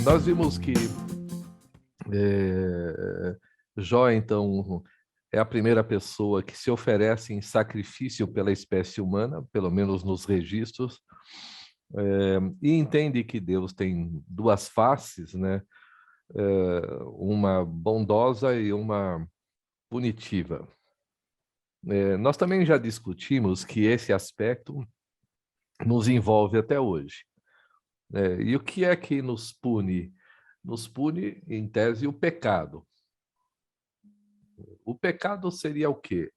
Nós vimos que Jó, então, é a primeira pessoa que se oferece em sacrifício pela espécie humana, pelo menos nos registros, e entende que Deus tem duas faces, né? Uma bondosa e uma punitiva. Nós também já discutimos que esse aspecto nos envolve até hoje. E o que é que nos pune? Nos pune, em tese, o pecado. O pecado seria o quê?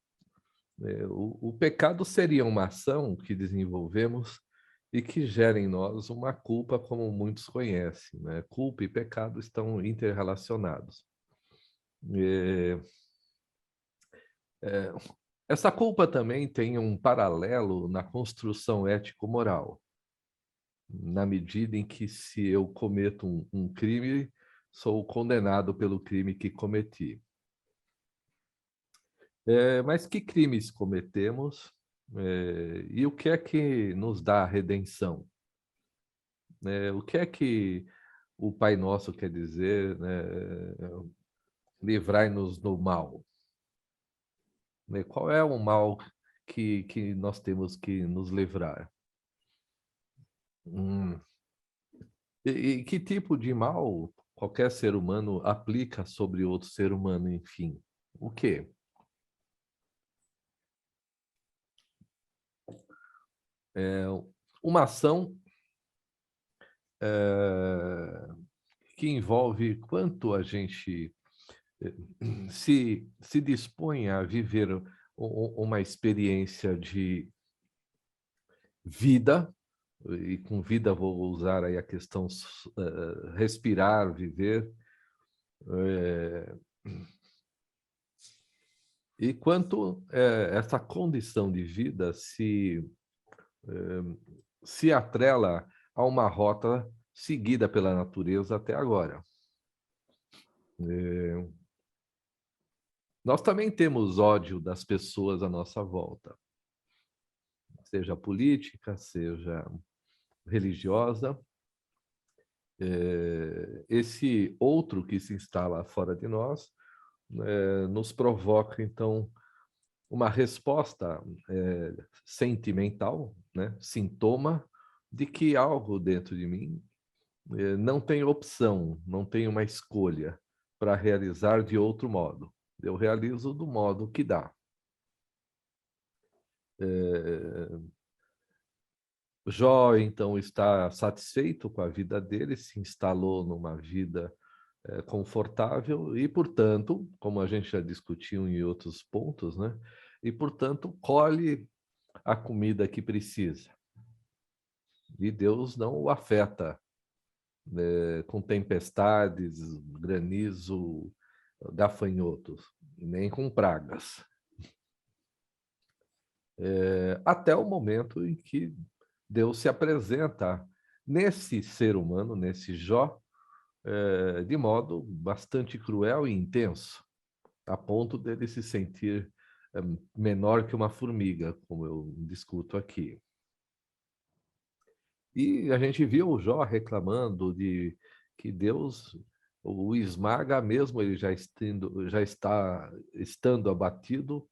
O pecado seria uma ação que desenvolvemos e que gera em nós uma culpa, como muitos conhecem, né? Culpa e pecado estão interrelacionados. Essa culpa também tem um paralelo na construção ético-moral, na medida em que, se eu cometo um crime, sou condenado pelo crime que cometi. Mas que crimes cometemos? E o que é que nos dá a redenção? O que é que o Pai Nosso quer dizer, né? Livrai-nos do mal. Qual é o mal que nós temos que nos livrar? E que tipo de mal qualquer ser humano aplica sobre outro ser humano, enfim? O quê? Uma ação que envolve quanto a gente se dispõe a viver uma experiência de vida, e com vida vou usar aí a questão respirar, viver, e quanto essa condição de vida se atrela a uma rota seguida pela natureza até agora. Nós também temos ódio das pessoas à nossa volta, seja política, seja religiosa. Esse outro que se instala fora de nós nos provoca, então, uma resposta sentimental, né? Sintoma de que algo dentro de mim não tem opção, não tem uma escolha para realizar de outro modo. Eu realizo do modo que dá. Jó, então, está satisfeito com a vida dele, se instalou numa vida confortável e, portanto, como a gente já discutiu em outros pontos, né? E, portanto, colhe a comida que precisa. E Deus não o afeta com tempestades, granizo, gafanhotos, nem com pragas. Até o momento em que Deus se apresenta nesse ser humano, nesse Jó, de modo bastante cruel e intenso, a ponto dele se sentir menor que uma formiga, como eu discuto aqui. E a gente viu o Jó reclamando de que Deus o esmaga, mesmo ele já estando abatido,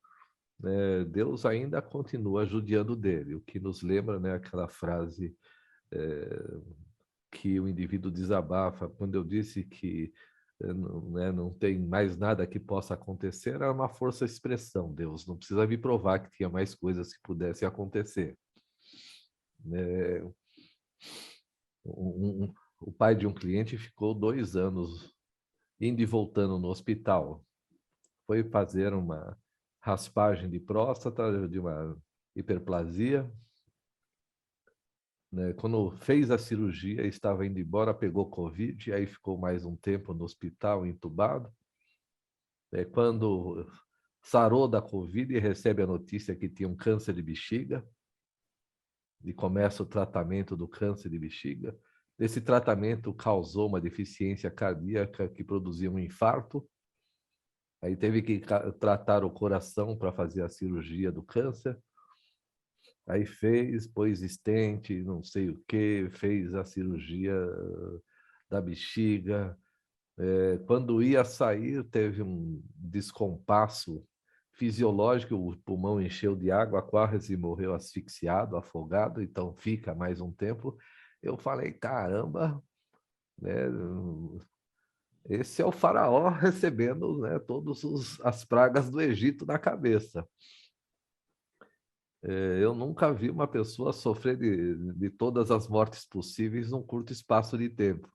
né? Deus ainda continua judiando dele, o que nos lembra, né, aquela frase que o indivíduo desabafa, quando eu disse que não tem mais nada que possa acontecer, era uma força-expressão. Deus não precisa me provar que tinha mais coisas que pudessem acontecer. O pai de um cliente ficou 2 anos indo e voltando no hospital. Foi fazer uma raspagem de próstata, de uma hiperplasia. Quando fez a cirurgia, estava indo embora, pegou Covid, e aí ficou mais um tempo no hospital, entubado. Quando sarou da Covid e recebe a notícia que tinha um câncer de bexiga, e começa o tratamento do câncer de bexiga. Esse tratamento causou uma deficiência cardíaca que produzia um infarto. Aí teve que tratar o coração para fazer a cirurgia do câncer. Aí fez, pôs stent, não sei o que, fez a cirurgia da bexiga. Quando ia sair, teve um descompasso fisiológico, o pulmão encheu de água, quase morreu asfixiado, afogado, então fica mais um tempo. Eu falei, caramba, né? Esse é o faraó recebendo, né, todas as pragas do Egito na cabeça. Eu nunca vi uma pessoa sofrer de todas as mortes possíveis num curto espaço de tempo.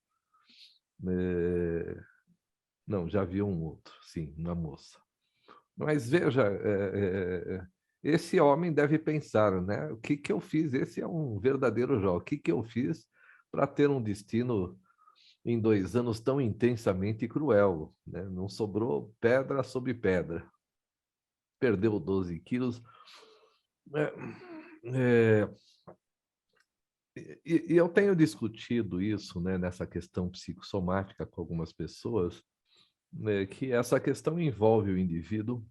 Não, já vi um outro, sim, uma moça. Mas veja, esse homem deve pensar, né? O que eu fiz? Esse é um verdadeiro Jó. O que eu fiz para ter um destino em 2 anos tão intensamente cruel, né? Não sobrou pedra sobre pedra. Perdeu 12 quilos. É, e eu tenho discutido isso, né, nessa questão psicossomática com algumas pessoas, né, que essa questão envolve o indivíduo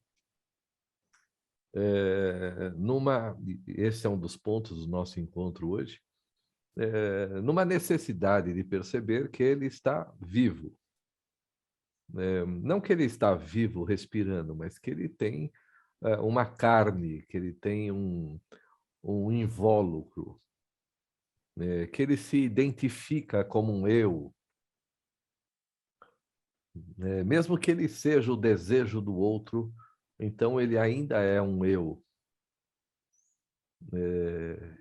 esse é um dos pontos do nosso encontro hoje, numa necessidade de perceber que ele está vivo. Não que ele está vivo respirando, mas que ele tem uma carne, que ele tem um invólucro, que ele se identifica como um eu, mesmo que ele seja o desejo do outro, então ele ainda é um eu.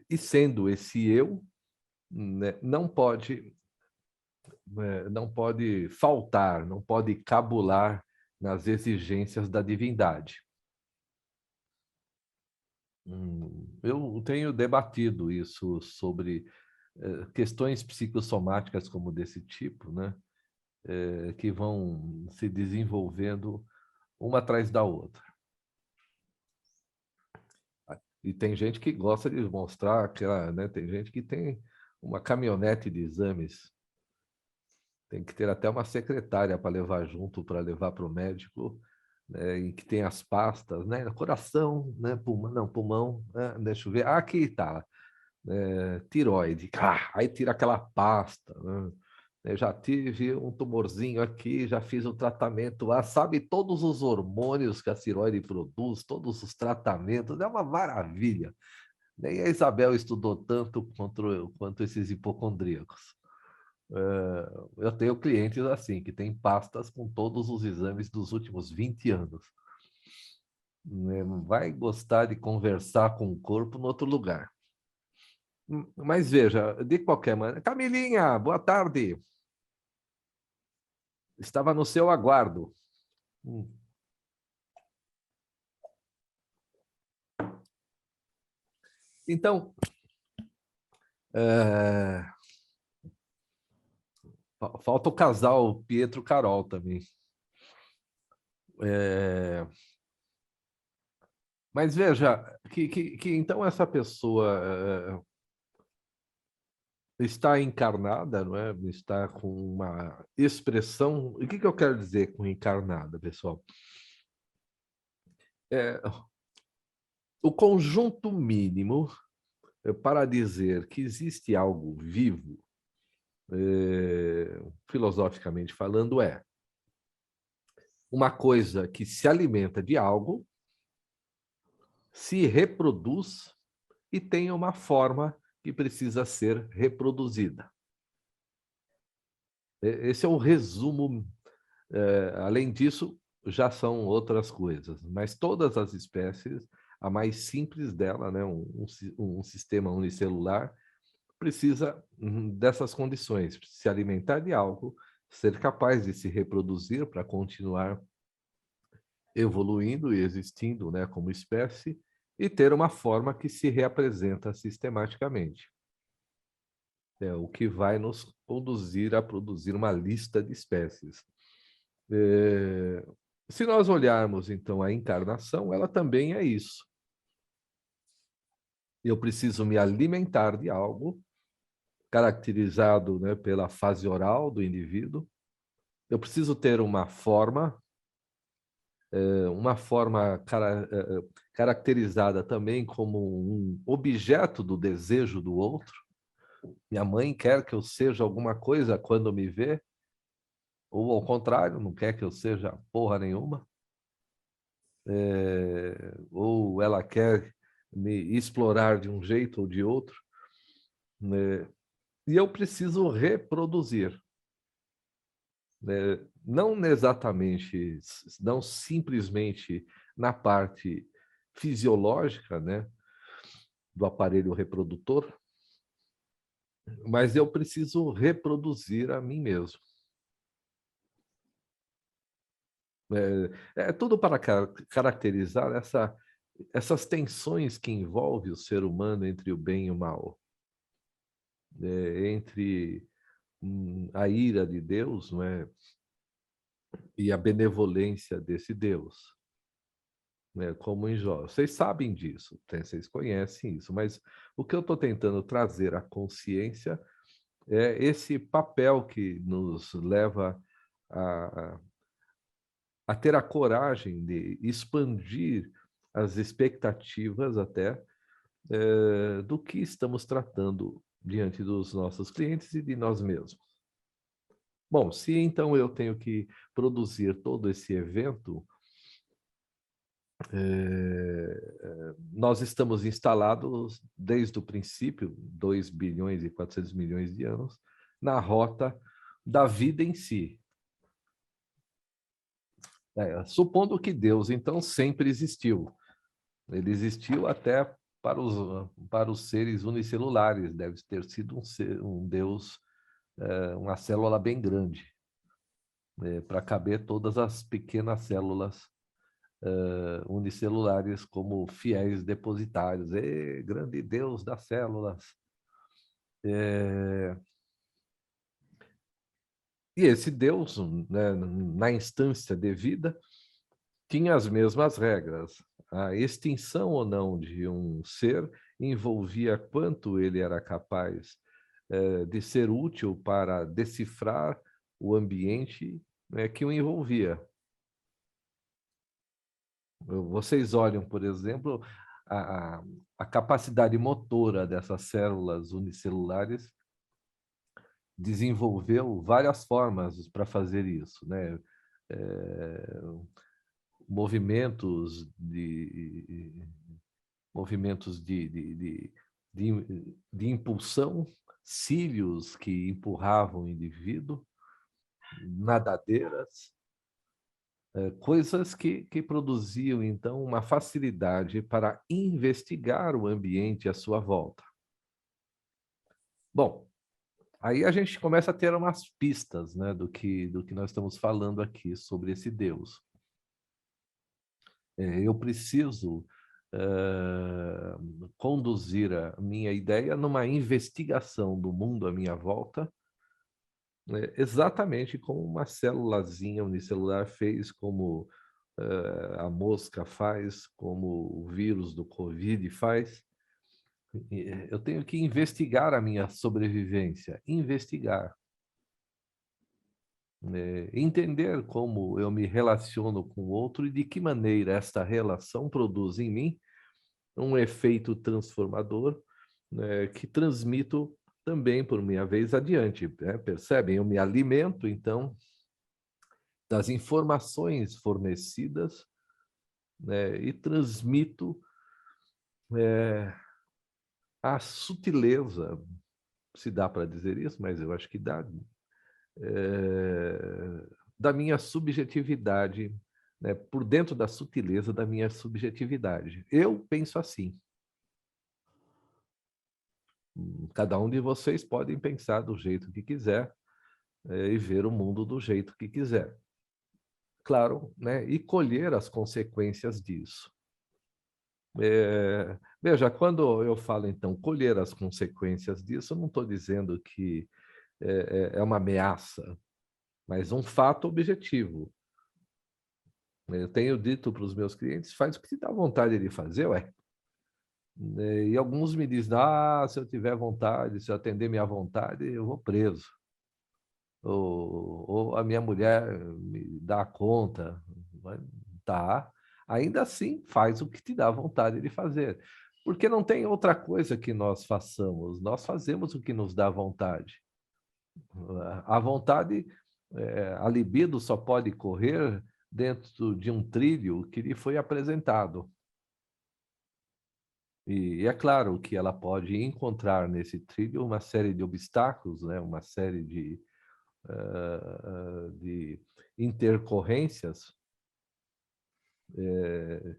E sendo esse eu, né, não pode faltar, não pode cabular nas exigências da divindade. Eu tenho debatido isso sobre questões psicossomáticas como desse tipo, né, que vão se desenvolvendo uma atrás da outra. E tem gente que gosta de mostrar aquela, né, tem gente que tem uma caminhonete de exames. Tem que ter até uma secretária para levar junto, para levar para o médico, né, e que tem as pastas, né? Coração, né? Pulmão, não, pulmão, né? Deixa eu ver. Ah, aqui está. Tiroide. Aí tira aquela pasta, né? Eu já tive um tumorzinho aqui, já fiz o tratamento lá, sabe todos os hormônios que a tiroide produz, todos os tratamentos, é uma maravilha. Nem a Isabel estudou tanto quanto esses hipocondríacos. Eu tenho clientes assim, que têm pastas com todos os exames dos últimos 20 anos. Vai gostar de conversar com o corpo em outro lugar. Mas veja, de qualquer maneira. Camilinha, boa tarde. Estava no seu aguardo. Então, falta o casal Pietro Carol também. Mas veja, que então essa pessoa está encarnada, não é? Está com uma expressão. O que eu quero dizer com encarnada, pessoal? O conjunto mínimo para dizer que existe algo vivo, filosoficamente falando, é uma coisa que se alimenta de algo, se reproduz e tem uma forma que precisa ser reproduzida. Esse é o resumo. Além disso, já são outras coisas, mas todas as espécies, a mais simples dela, né, um sistema unicelular, precisa dessas condições, se alimentar de algo, ser capaz de se reproduzir para continuar evoluindo e existindo, né, como espécie, e ter uma forma que se reapresenta sistematicamente. É o que vai nos conduzir a produzir uma lista de espécies. Se nós olharmos, então, a encarnação, ela também é isso. Eu preciso me alimentar de algo, caracterizado, né, pela fase oral do indivíduo. Eu preciso ter uma forma caracterizada também como um objeto do desejo do outro. Minha mãe quer que eu seja alguma coisa quando me vê, ou ao contrário, não quer que eu seja porra nenhuma. Ou ela quer me explorar de um jeito ou de outro, né? E eu preciso reproduzir, né? Não exatamente, não simplesmente na parte fisiológica, né, do aparelho reprodutor, mas eu preciso reproduzir a mim mesmo. É tudo para caracterizar essas tensões que envolvem o ser humano entre o bem e o mal, entre a ira de Deus, não é? E a benevolência desse Deus, né? Como em Jó. Vocês sabem disso, vocês conhecem isso, mas o que eu estou tentando trazer à consciência é esse papel que nos leva a, a ter a coragem de expandir as expectativas até do que estamos tratando diante dos nossos clientes e de nós mesmos. Bom, se então eu tenho que produzir todo esse evento, nós estamos instalados desde o princípio, 2 bilhões e 400 milhões de anos, na rota da vida em si. Supondo que Deus, então, sempre existiu. Ele existiu até para os seres unicelulares, deve ter sido um Deus, uma célula bem grande, para caber todas as pequenas células unicelulares como fiéis depositários. Grande Deus das células. E esse Deus, né, na instância devida, tinha as mesmas regras. A extinção ou não de um ser envolvia quanto ele era capaz de ser útil para decifrar o ambiente, né, que o envolvia. Vocês olham, por exemplo, a capacidade motora dessas células unicelulares desenvolveu várias formas para fazer isso, né? Movimentos de impulsão, cílios que empurravam o indivíduo, nadadeiras, coisas que produziam, então, uma facilidade para investigar o ambiente à sua volta. Bom, aí a gente começa a ter umas pistas, né, do que nós estamos falando aqui sobre esse Deus. Eu preciso conduzir a minha ideia numa investigação do mundo à minha volta, né, exatamente como uma célulazinha unicelular fez, como a mosca faz, como o vírus do Covid faz. Eu tenho que investigar a minha sobrevivência, investigar. Entender como eu me relaciono com o outro e de que maneira esta relação produz em mim um efeito transformador, né, que transmito também, por minha vez, adiante. Percebem? Eu me alimento, então, das informações fornecidas, né, e transmito a sutileza, se dá para dizer isso, mas eu acho que dá, da minha subjetividade, né, por dentro da sutileza da minha subjetividade. Eu penso assim. Cada um de vocês podem pensar do jeito que quiser, e ver o mundo do jeito que quiser. Claro, né? E colher as consequências disso. Veja, quando eu falo, então, colher as consequências disso, eu não estou dizendo que é uma ameaça, mas um fato objetivo. Eu tenho dito para os meus clientes, faz o que te dá vontade de fazer, ué. E alguns me dizem, se eu tiver vontade, se eu atender minha vontade, eu vou preso. Ou a minha mulher me dá conta, tá? Ainda assim, faz o que te dá vontade de fazer. Porque não tem outra coisa que nós façamos, nós fazemos o que nos dá vontade. A vontade, a libido só pode correr dentro de um trilho que lhe foi apresentado. E é claro que ela pode encontrar nesse trilho uma série de obstáculos, né? Uma série de intercorrências,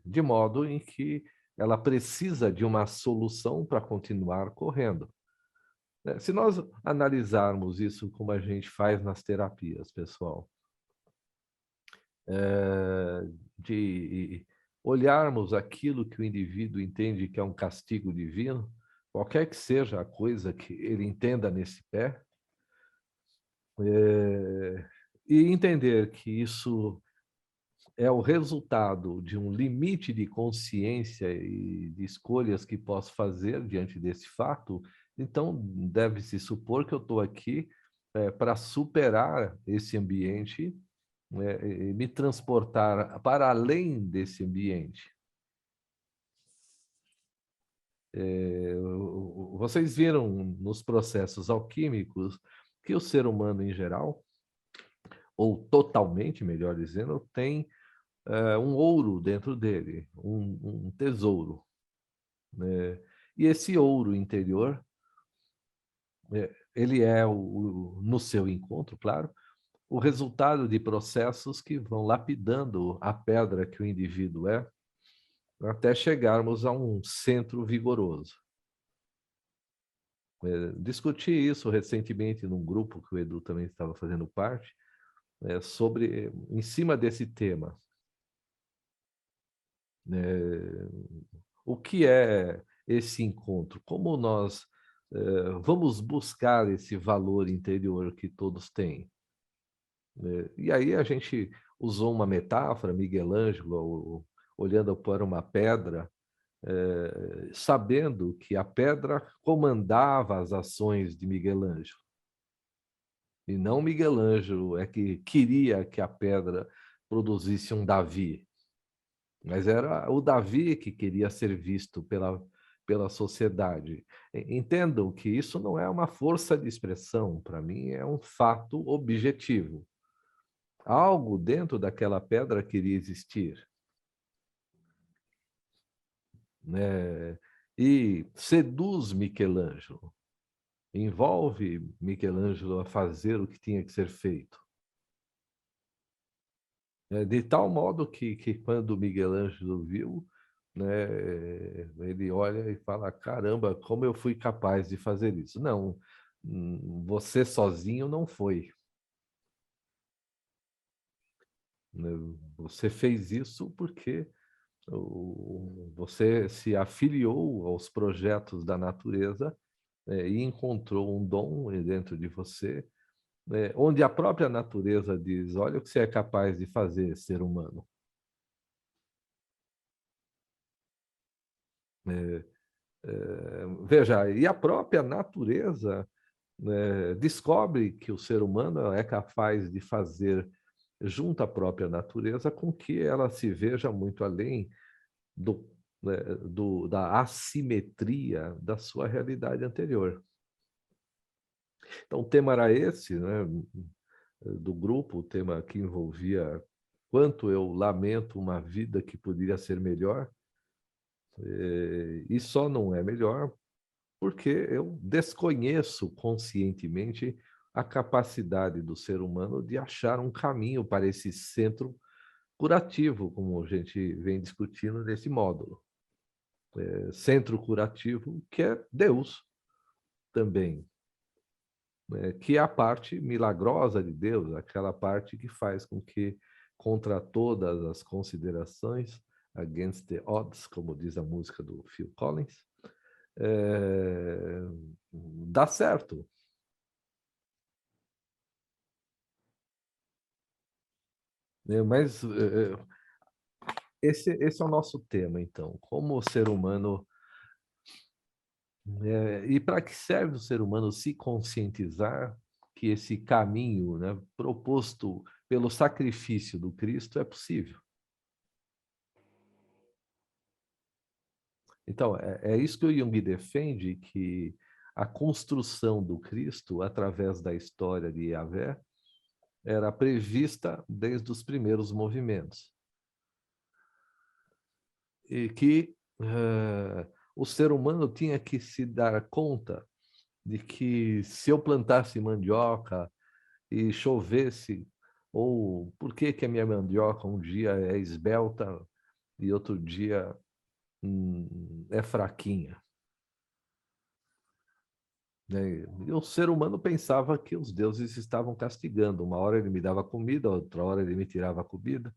de modo em que ela precisa de uma solução para continuar correndo. Se nós analisarmos isso como a gente faz nas terapias, pessoal, de olharmos aquilo que o indivíduo entende que é um castigo divino, qualquer que seja a coisa que ele entenda nesse pé, e entender que isso é o resultado de um limite de consciência e de escolhas que posso fazer diante desse fato, então deve-se supor que eu estou aqui para superar esse ambiente, e me transportar para além desse ambiente. Vocês viram nos processos alquímicos que o ser humano em geral, ou totalmente, melhor dizendo, tem um ouro dentro dele, um tesouro, né? E esse ouro interior, ele é, no seu encontro, claro, o resultado de processos que vão lapidando a pedra que o indivíduo é, até chegarmos a um centro vigoroso. Discuti isso recentemente num grupo que o Edu também estava fazendo parte, em cima desse tema. O que é esse encontro? Como nós vamos buscar esse valor interior que todos têm? E aí a gente usou uma metáfora, Miguel Ângelo, olhando para uma pedra, sabendo que a pedra comandava as ações de Miguel Ângelo. E não Miguel Ângelo é que queria que a pedra produzisse um Davi, mas era o Davi que queria ser visto pela sociedade. Entendam que isso não é uma força de expressão, para mim é um fato objetivo. Algo dentro daquela pedra queria existir, né? E seduz Michelangelo, envolve Michelangelo a fazer o que tinha que ser feito. De tal modo que quando Michelangelo viu, né, ele olha e fala: caramba, como eu fui capaz de fazer isso? Não, você sozinho não foi. Né? Você fez isso porque você se afiliou aos projetos da natureza, e encontrou um dom dentro de você, onde a própria natureza diz: olha o que você é capaz de fazer, ser humano. Veja, e a própria natureza, né, descobre que o ser humano é capaz de fazer, junto à própria natureza, com que ela se veja muito além do, né, da assimetria da sua realidade anterior. Então, o tema era esse, né, do grupo, o tema que envolvia quanto eu lamento uma vida que poderia ser melhor, e só não é melhor porque eu desconheço conscientemente a capacidade do ser humano de achar um caminho para esse centro curativo, como a gente vem discutindo nesse módulo. Centro curativo que é Deus também, né? Que é a parte milagrosa de Deus, aquela parte que faz com que, contra todas as considerações, against the odds, como diz a música do Phil Collins, dá certo. Mas esse é o nosso tema, então. Como o ser humano. E para que serve o ser humano se conscientizar que esse caminho, né, proposto pelo sacrifício do Cristo é possível? Então, é isso que o Jung defende, que a construção do Cristo, através da história de Yahvé, era prevista desde os primeiros movimentos. E que o ser humano tinha que se dar conta de que se eu plantasse mandioca e chovesse, ou por que que a minha mandioca um dia é esbelta e outro dia é fraquinha, né? E o ser humano pensava que os deuses estavam castigando. Uma hora ele me dava comida, outra hora ele me tirava a comida.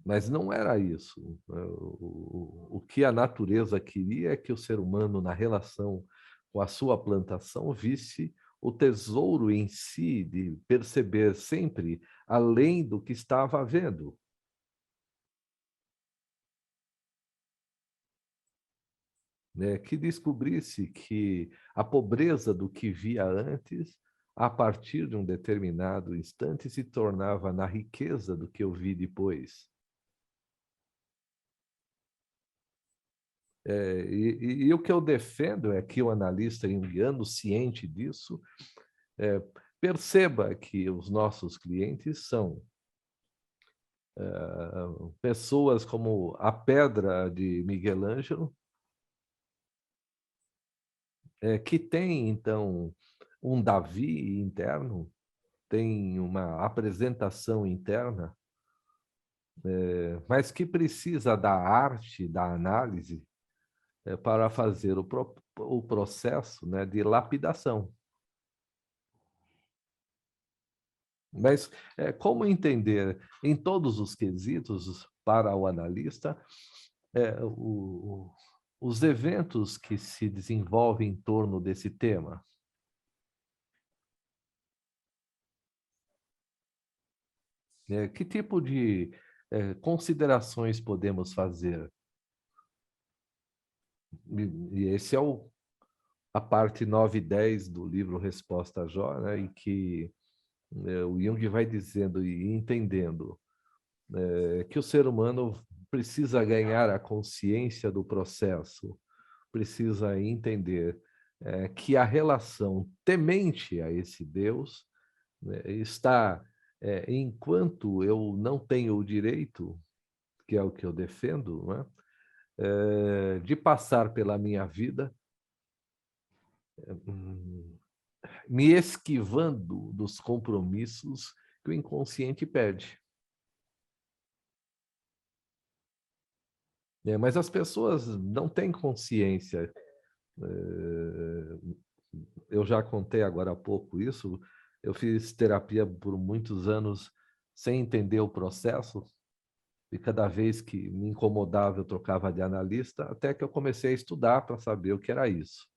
Mas não era isso. O que a natureza queria é que o ser humano, na relação com a sua plantação, visse o tesouro em si, de perceber sempre além do que estava havendo. Né? Que descobrisse que a pobreza do que via antes, a partir de um determinado instante, se tornava na riqueza do que eu vi depois. E o que eu defendo é que o analista junguiano, ciente disso, perceba que os nossos clientes são pessoas como a pedra de Miguel Ângelo, que tem, então, um Davi interno, tem uma apresentação interna, mas que precisa da arte, da análise, para fazer o processo, né, de lapidação. Mas como entender em todos os quesitos para o analista os eventos que se desenvolvem em torno desse tema? Que tipo de considerações podemos fazer? E esse é a parte 9 e 10 do livro Resposta a Jó, né, em que o Jung vai dizendo e entendendo que o ser humano precisa ganhar a consciência do processo, precisa entender que a relação temente a esse Deus, né, está, enquanto eu não tenho o direito, que é o que eu defendo, né, de passar pela minha vida me esquivando dos compromissos que o inconsciente pede. Mas as pessoas não têm consciência. Eu já contei agora há pouco isso. Eu fiz terapia por muitos anos sem entender o processo, e cada vez que me incomodava, eu trocava de analista, até que eu comecei a estudar para saber o que era isso.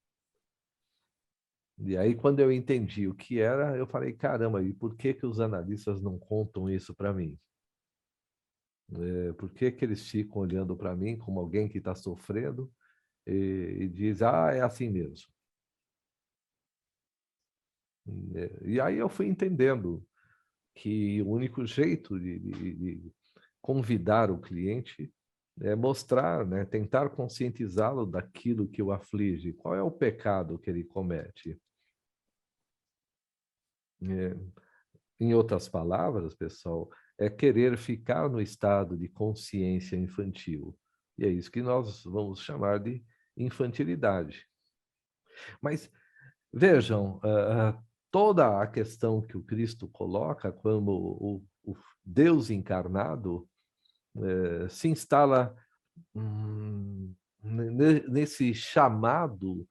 E aí, quando eu entendi o que era, eu falei, caramba, e por que que os analistas não contam isso para mim? Por que que eles ficam olhando para mim como alguém que está sofrendo e diz, ah, é assim mesmo? E aí eu fui entendendo que o único jeito de convidar o cliente é mostrar, né, tentar conscientizá-lo daquilo que o aflige, qual é o pecado que ele comete. É, em outras palavras, pessoal, é querer ficar no estado de consciência infantil. E é isso que nós vamos chamar de infantilidade. Mas vejam, toda a questão que o Cristo coloca como o Deus encarnado se instala nesse chamado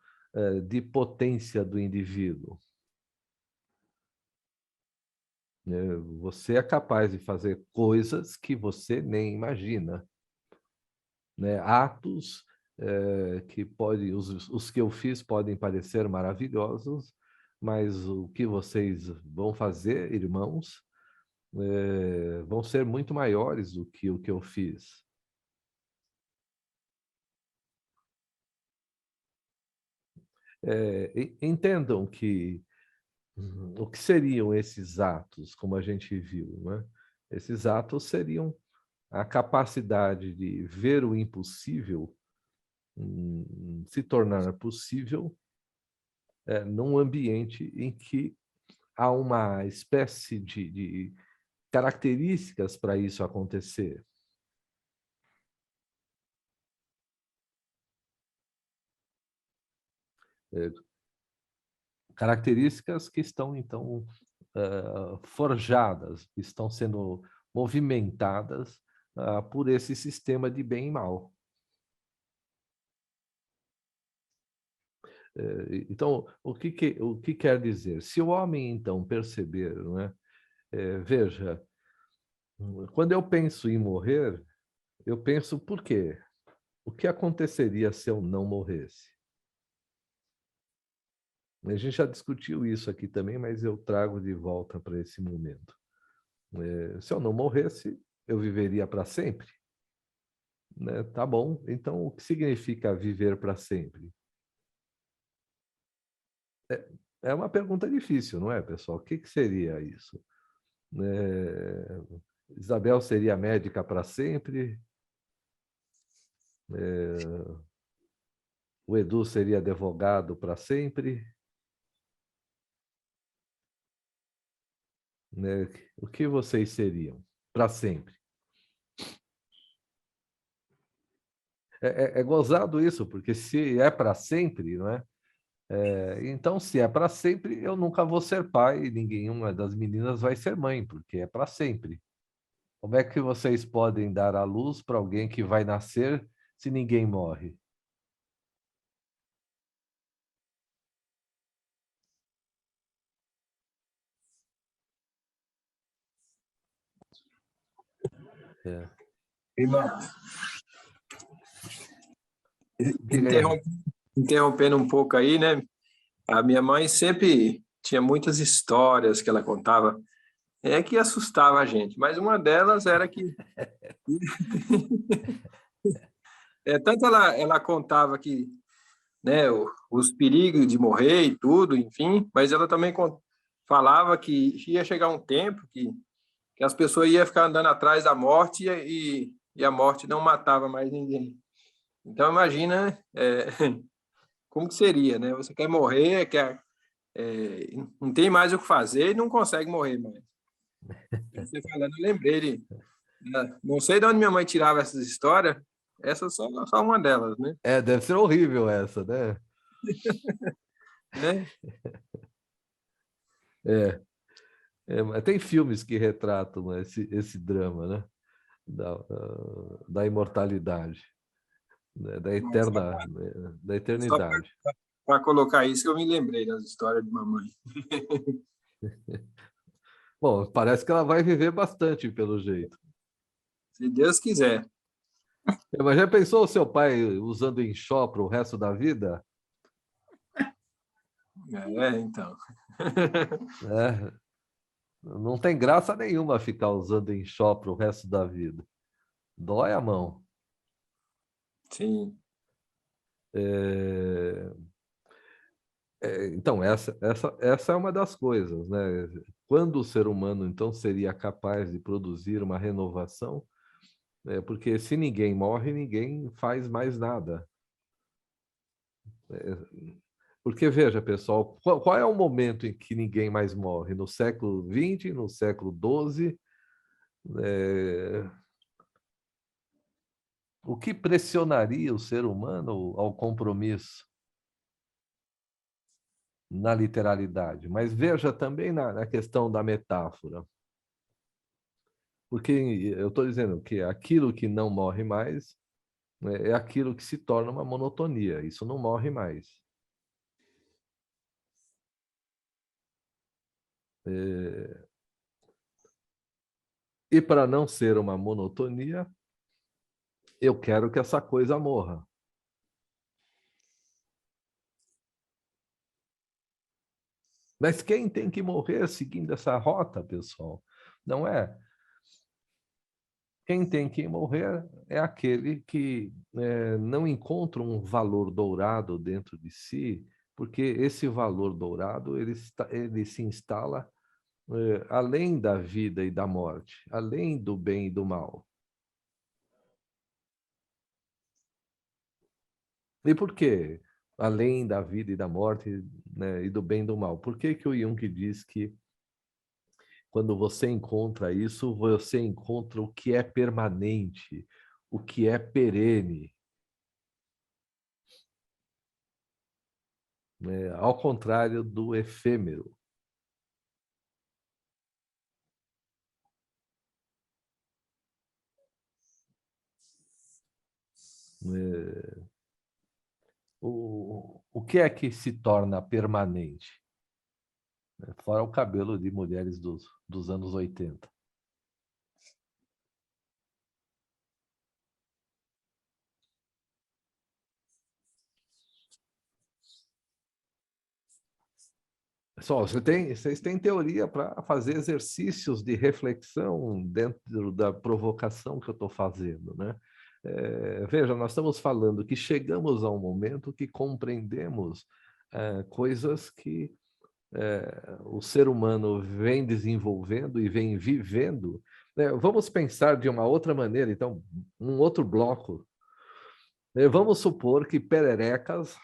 de potência do indivíduo. Você é capaz de fazer coisas que você nem imagina, né? Atos que os que eu fiz podem parecer maravilhosos, mas o que vocês vão fazer, irmãos, vão ser muito maiores do que o que eu fiz. Entendam que o que seriam esses atos, como a gente viu, né? Esses atos seriam a capacidade de ver o impossível se tornar possível num ambiente em que há uma espécie de características para isso acontecer. Características que estão, então, forjadas, que estão sendo movimentadas por esse sistema de bem e mal. Então, o que quer dizer? Se o homem, então, perceber, não é? Veja, quando eu penso em morrer, eu penso por quê? O que aconteceria se eu não morresse? A gente já discutiu isso aqui também, mas eu trago de volta para esse momento. Se eu não morresse, eu viveria para sempre? Né? Tá bom. Então, o que significa viver para sempre? É uma pergunta difícil, não é, pessoal? O que seria isso? Isabel seria médica para sempre? O Edu seria advogado para sempre? Né? O que vocês seriam para sempre? É gozado isso, porque se é para sempre, não é? Então, se é para sempre, eu nunca vou ser pai e nenhuma das meninas vai ser mãe, porque é para sempre. Como é que vocês podem dar a luz para alguém que vai nascer se ninguém morre? É. Irmão, Diga aí. interrompendo um pouco aí, né? A minha mãe sempre tinha muitas histórias que ela contava, que assustava a gente, mas uma delas era que tanto ela contava que, né, os perigos de morrer e tudo, enfim, mas ela também falava que ia chegar um tempo que as pessoas iam ficar andando atrás da morte e a morte não matava mais ninguém. Então imagina como que seria, né? Você quer morrer, não tem mais o que fazer e não consegue morrer mais. Você falando, eu lembrei não sei de onde minha mãe tirava essas histórias, essa é só uma delas, né? Deve ser horrível essa, né? Né? Mas tem filmes que retratam esse drama, né? Da imortalidade, né? Da Só eternidade. para colocar isso, eu me lembrei das histórias de mamãe. Bom, parece que ela vai viver bastante, pelo jeito. Se Deus quiser. Mas já pensou o seu pai usando enxó para o resto da vida? Então. É, não tem graça nenhuma ficar usando enxó para o resto da vida. Dói a mão. Sim. Então, essa é uma das coisas, né? Quando o ser humano, então, seria capaz de produzir uma renovação, porque se ninguém morre, ninguém faz mais nada. Porque, veja, pessoal, qual é o momento em que ninguém mais morre? No século XX, no século XII? O que pressionaria o ser humano ao compromisso na literalidade? Mas veja também na questão da metáfora. Porque eu estou dizendo que aquilo que não morre mais, né, é aquilo que se torna uma monotonia. Isso não morre mais. E para não ser uma monotonia, eu quero que essa coisa morra. Mas quem tem que morrer seguindo essa rota, pessoal? Não é? Quem tem que morrer é aquele que não encontra um valor dourado dentro de si, porque esse valor dourado ele se instala além da vida e da morte, além do bem e do mal. E por quê? Além da vida e da morte, né, e do bem e do mal. Por que que o Jung diz que quando você encontra isso, você encontra o que é permanente, o que é perene, né? Ao contrário do efêmero. Né? O que é que se torna permanente? Fora o cabelo de mulheres dos anos 80. Pessoal, vocês têm teoria para fazer exercícios de reflexão dentro da provocação que eu estou fazendo, né? Veja, nós estamos falando que chegamos a um momento que compreendemos coisas que o ser humano vem desenvolvendo e vem vivendo. Né? Vamos pensar de uma outra maneira, então, um outro bloco. Vamos supor que pererecas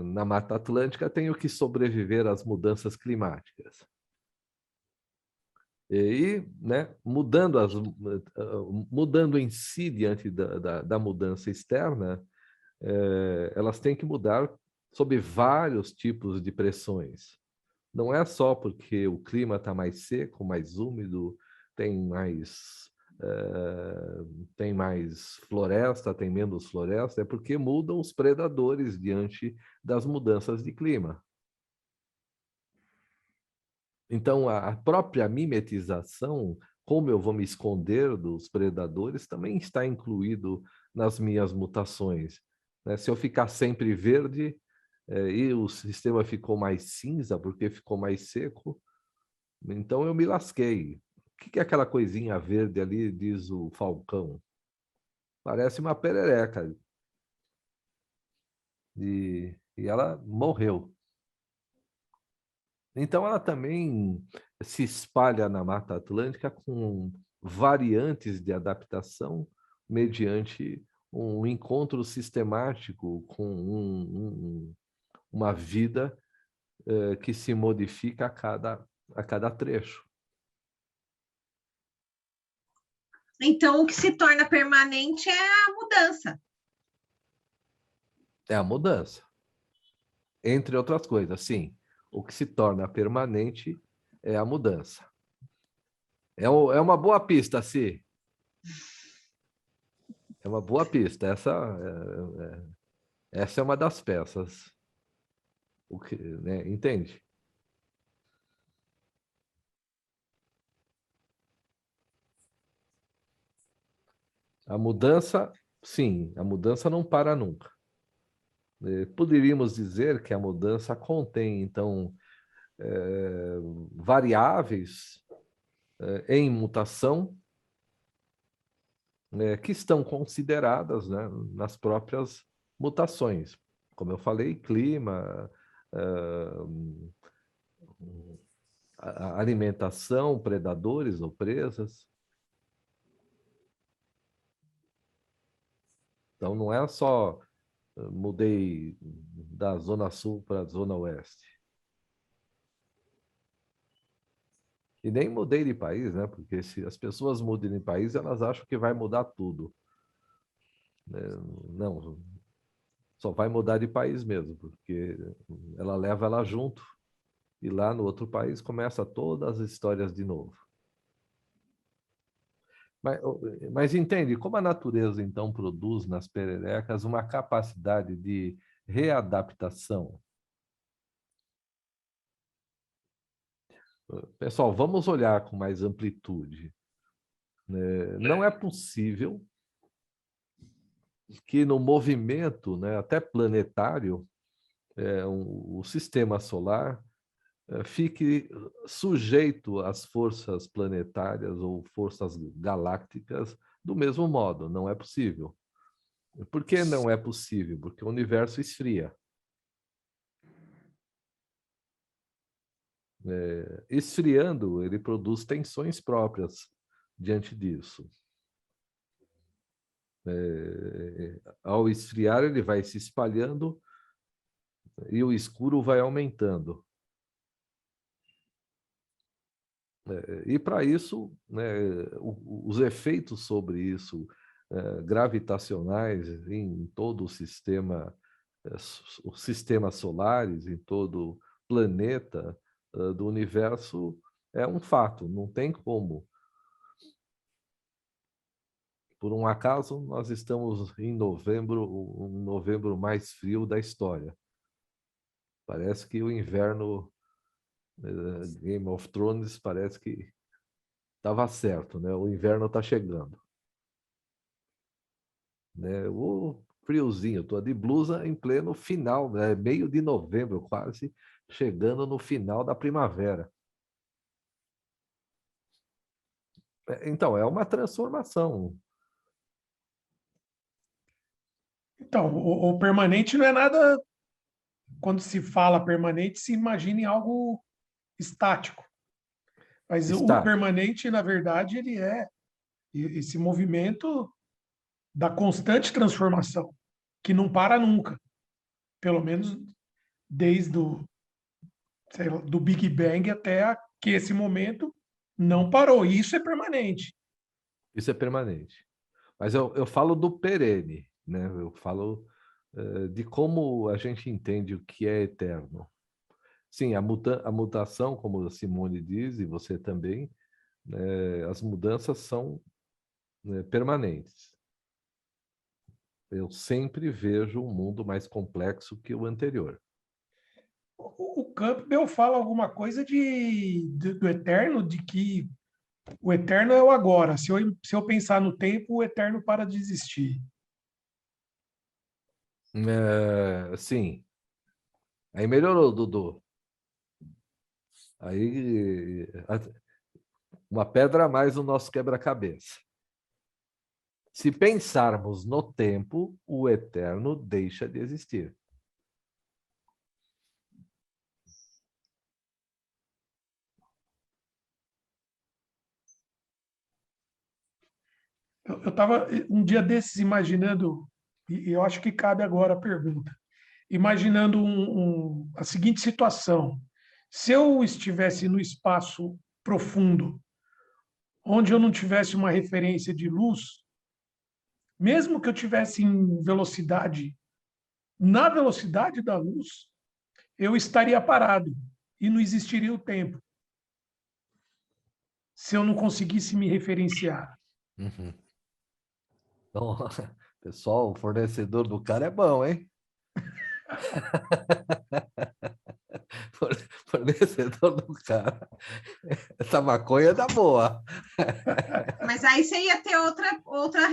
na Mata Atlântica tenham que sobreviver às mudanças climáticas. E, né, mudando em si diante da mudança externa, elas têm que mudar sob vários tipos de pressões. Não é só porque o clima está mais seco, mais úmido, tem mais, tem mais floresta, tem menos floresta, é porque mudam os predadores diante das mudanças de clima. Então, a própria mimetização, como eu vou me esconder dos predadores, também está incluído nas minhas mutações. Né? Se eu ficar sempre verde, e o sistema ficou mais cinza porque ficou mais seco, então eu me lasquei. O que é aquela coisinha verde ali, diz o Falcão? Parece uma perereca. E ela morreu. Então ela também se espalha na Mata Atlântica com variantes de adaptação mediante um encontro sistemático com uma vida que se modifica a cada trecho. Então, o que se torna permanente é a mudança. É a mudança. Entre outras coisas, sim. O que se torna permanente é a mudança. É uma boa pista, sim. É uma boa pista. Essa é uma das peças. Né? Entende? A mudança, sim, a mudança não para nunca. Poderíamos dizer que a mudança contém, então, variáveis em mutação que estão consideradas, né, nas próprias mutações. Como eu falei, clima, alimentação, predadores ou presas. Então, não é só mudei da Zona Sul para a Zona Oeste. E nem mudei de país, né? Porque se as pessoas mudam de país, elas acham que vai mudar tudo. Não, só vai mudar de país mesmo, porque ela leva ela junto. E lá no outro país começa todas as histórias de novo. Mas entende, como a natureza então produz nas pererecas uma capacidade de readaptação. Pessoal, vamos olhar com mais amplitude. Não é possível que no movimento, né, até planetário, o sistema solar fique sujeito às forças planetárias ou forças galácticas do mesmo modo. Não é possível. Por que não é possível? Porque o universo esfria. Esfriando, ele produz tensões próprias diante disso. Ao esfriar, ele vai se espalhando e o escuro vai aumentando. E para isso, né, os efeitos sobre isso, gravitacionais em todo o sistema, os sistemas solares, em todo o planeta do universo, é um fato, não tem como. Por um acaso, nós estamos em novembro, o novembro mais frio da história. Parece que o inverno, Game of Thrones, parece que estava certo, né? O inverno está chegando. Né? O friozinho, estou de blusa em pleno final, né? Meio de novembro, quase chegando no final da primavera. Então, é uma transformação. Então, o permanente não é nada. Quando se fala permanente, se imagina em algo estático. Mas o Está. permanente, na verdade, ele é esse movimento da constante transformação, que não para nunca. Pelo menos desde sei lá, do Big Bang até que esse momento não parou. E isso é permanente. Isso é permanente. Mas eu falo do perene, né? Eu falo de como a gente entende o que é eterno. Sim, a mutação, como a Simone diz, e você também, as mudanças são permanentes. Eu sempre vejo um mundo mais complexo que o anterior. O Campbell fala alguma coisa do eterno, de que o eterno é o agora. Se eu pensar no tempo, o eterno para de existir. Sim. Aí melhorou, Dudu. Aí uma pedra a mais no nosso quebra-cabeça. Se pensarmos no tempo, o eterno deixa de existir. Eu estava um dia desses imaginando, e eu acho que cabe agora a pergunta, imaginando a seguinte situação. Se eu estivesse no espaço profundo, onde eu não tivesse uma referência de luz, mesmo que eu tivesse em velocidade, na velocidade da luz, eu estaria parado e não existiria o tempo, se eu não conseguisse me referenciar. Uhum. Então, pessoal, o fornecedor do cara é bom, hein? Fornecedor do cara. Essa maconha dá boa. Mas aí você ia ter outra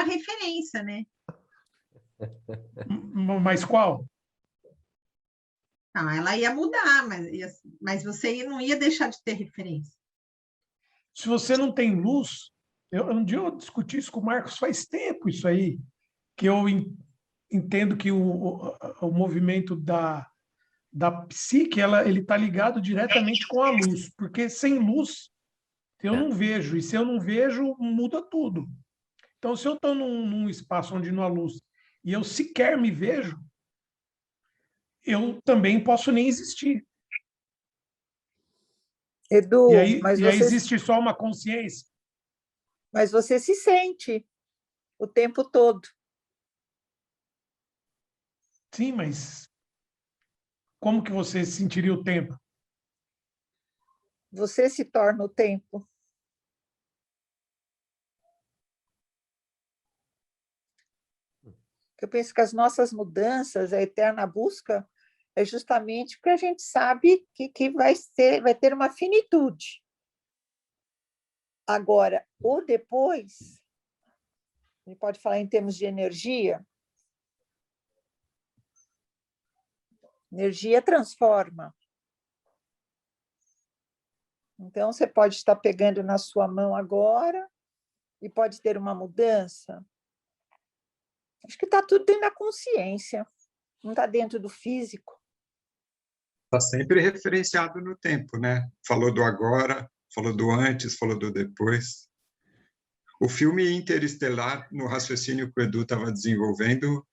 referência, né? Mas qual? Não, ela ia mudar, mas você não ia deixar de ter referência. Se você não tem luz, um dia eu discuti isso com o Marcos faz tempo, isso aí, que eu entendo que o movimento da psique, ele está ligado diretamente com a luz, porque sem luz eu não vejo, e se eu não vejo, muda tudo. Então, se eu estou num espaço onde não há luz e eu sequer me vejo, eu também posso nem existir. Edu, E aí existe só uma consciência. mas você se sente o tempo todo. Sim, mas como que você sentiria o tempo? Você se torna o tempo. Eu penso que as nossas mudanças, a eterna busca, é justamente porque a gente sabe que vai ter uma finitude. Agora, o depois, a gente pode falar em termos de energia. Energia transforma. Então, você pode estar pegando na sua mão agora e pode ter uma mudança. Acho que está tudo dentro da consciência, não está dentro do físico. Está sempre referenciado no tempo, né? Falou do agora, falou do antes, falou do depois. O filme Interestelar, no raciocínio que o Edu estava desenvolvendo,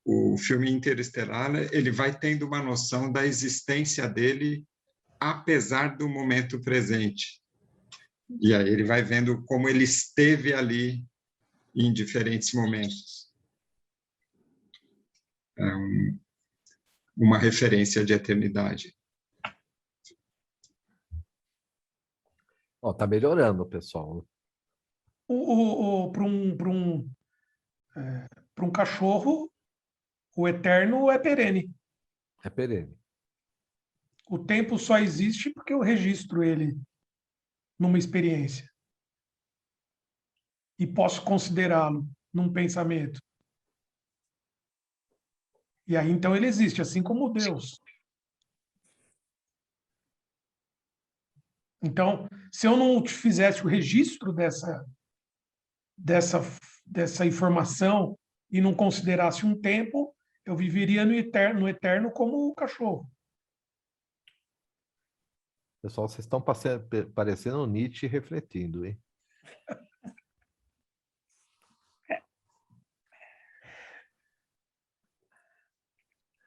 o filme Interestelar, ele vai tendo uma noção da existência dele apesar do momento presente. E aí ele vai vendo como ele esteve ali em diferentes momentos. É uma referência de eternidade. Ó, tá melhorando, pessoal. Para um cachorro, o eterno é perene. É perene. O tempo só existe porque eu registro ele numa experiência. E posso considerá-lo num pensamento. E aí, então, ele existe, assim como Deus. Então, se eu não fizesse o registro dessa informação e não considerasse um tempo, eu viveria no eterno como o cachorro. Pessoal, vocês estão parecendo o Nietzsche refletindo, hein?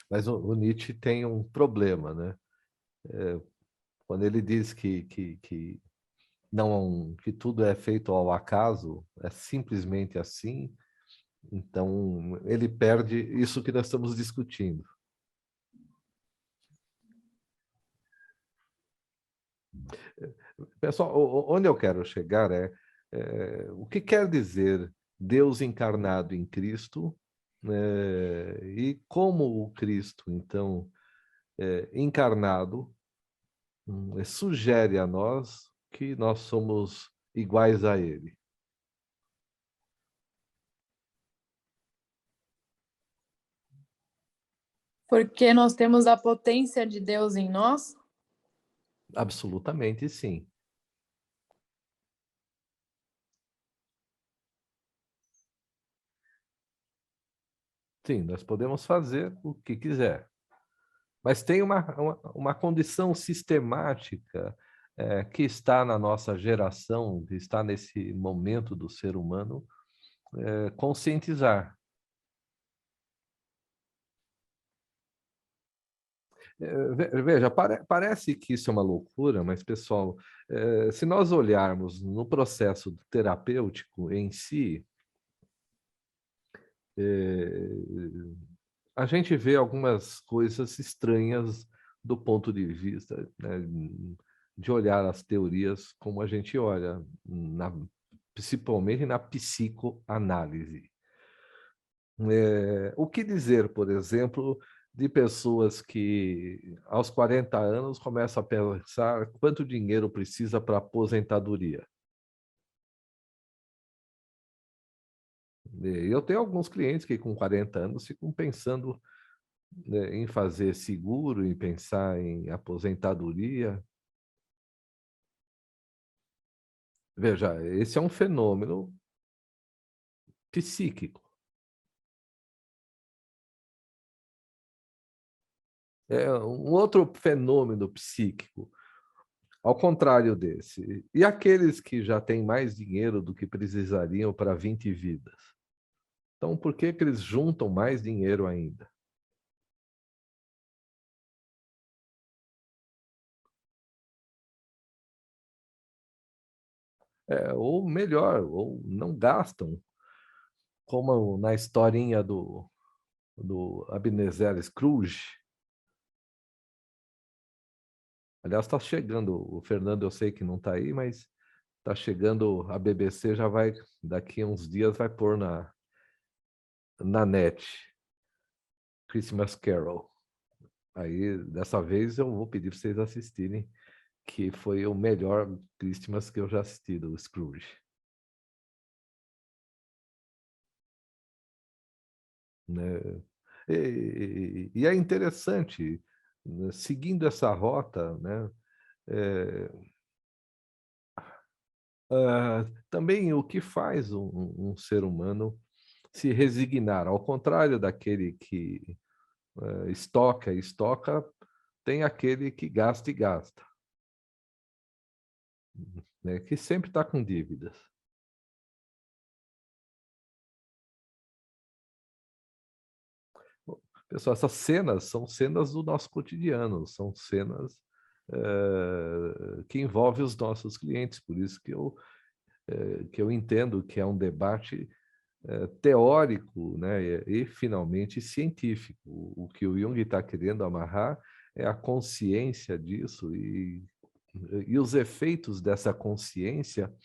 Mas o Nietzsche tem um problema, né? Quando ele diz que tudo é feito ao acaso, é simplesmente assim, então ele perde isso que nós estamos discutindo. Pessoal, onde eu quero chegar o que quer dizer Deus encarnado em Cristo, e como o Cristo, então, encarnado, sugere a nós que nós somos iguais a Ele. Porque nós temos a potência de Deus em nós? Absolutamente, sim. Sim, nós podemos fazer o que quiser. Mas tem uma condição sistemática que está na nossa geração, que está nesse momento do ser humano, conscientizar. Veja, parece que isso é uma loucura, mas, pessoal, se nós olharmos no processo terapêutico em si, a gente vê algumas coisas estranhas do ponto de vista, né, de olhar as teorias como a gente olha, principalmente na psicoanálise. O que dizer, por exemplo, de pessoas que aos 40 anos começam a pensar quanto dinheiro precisa para aposentadoria? Eu tenho alguns clientes que com 40 anos ficam pensando, né, em fazer seguro, em pensar em aposentadoria. Veja, esse é um fenômeno psíquico. É um outro fenômeno psíquico, ao contrário desse. E aqueles que já têm mais dinheiro do que precisariam para 20 vidas? Então, por que eles juntam mais dinheiro ainda? Ou melhor, ou não gastam, como na historinha do Ebenezer Scrooge. Aliás, está chegando, o Fernando eu sei que não está aí, mas está chegando, a BBC já vai, daqui a uns dias, vai pôr na net, Christmas Carol. Aí, dessa vez, eu vou pedir para vocês assistirem, que foi o melhor Christmas que eu já assisti, do Scrooge. Né? E é interessante, né, seguindo essa rota, né, também o que faz um ser humano se resignar, ao contrário daquele que estoca, tem aquele que gasta e gasta, né, que sempre está com dívidas. Pessoal, essas cenas são cenas do nosso cotidiano, são cenas que envolvem os nossos clientes, por isso que eu entendo que é um debate teórico, né, e finalmente científico. O que o Jung está querendo amarrar é a consciência disso e os efeitos dessa consciência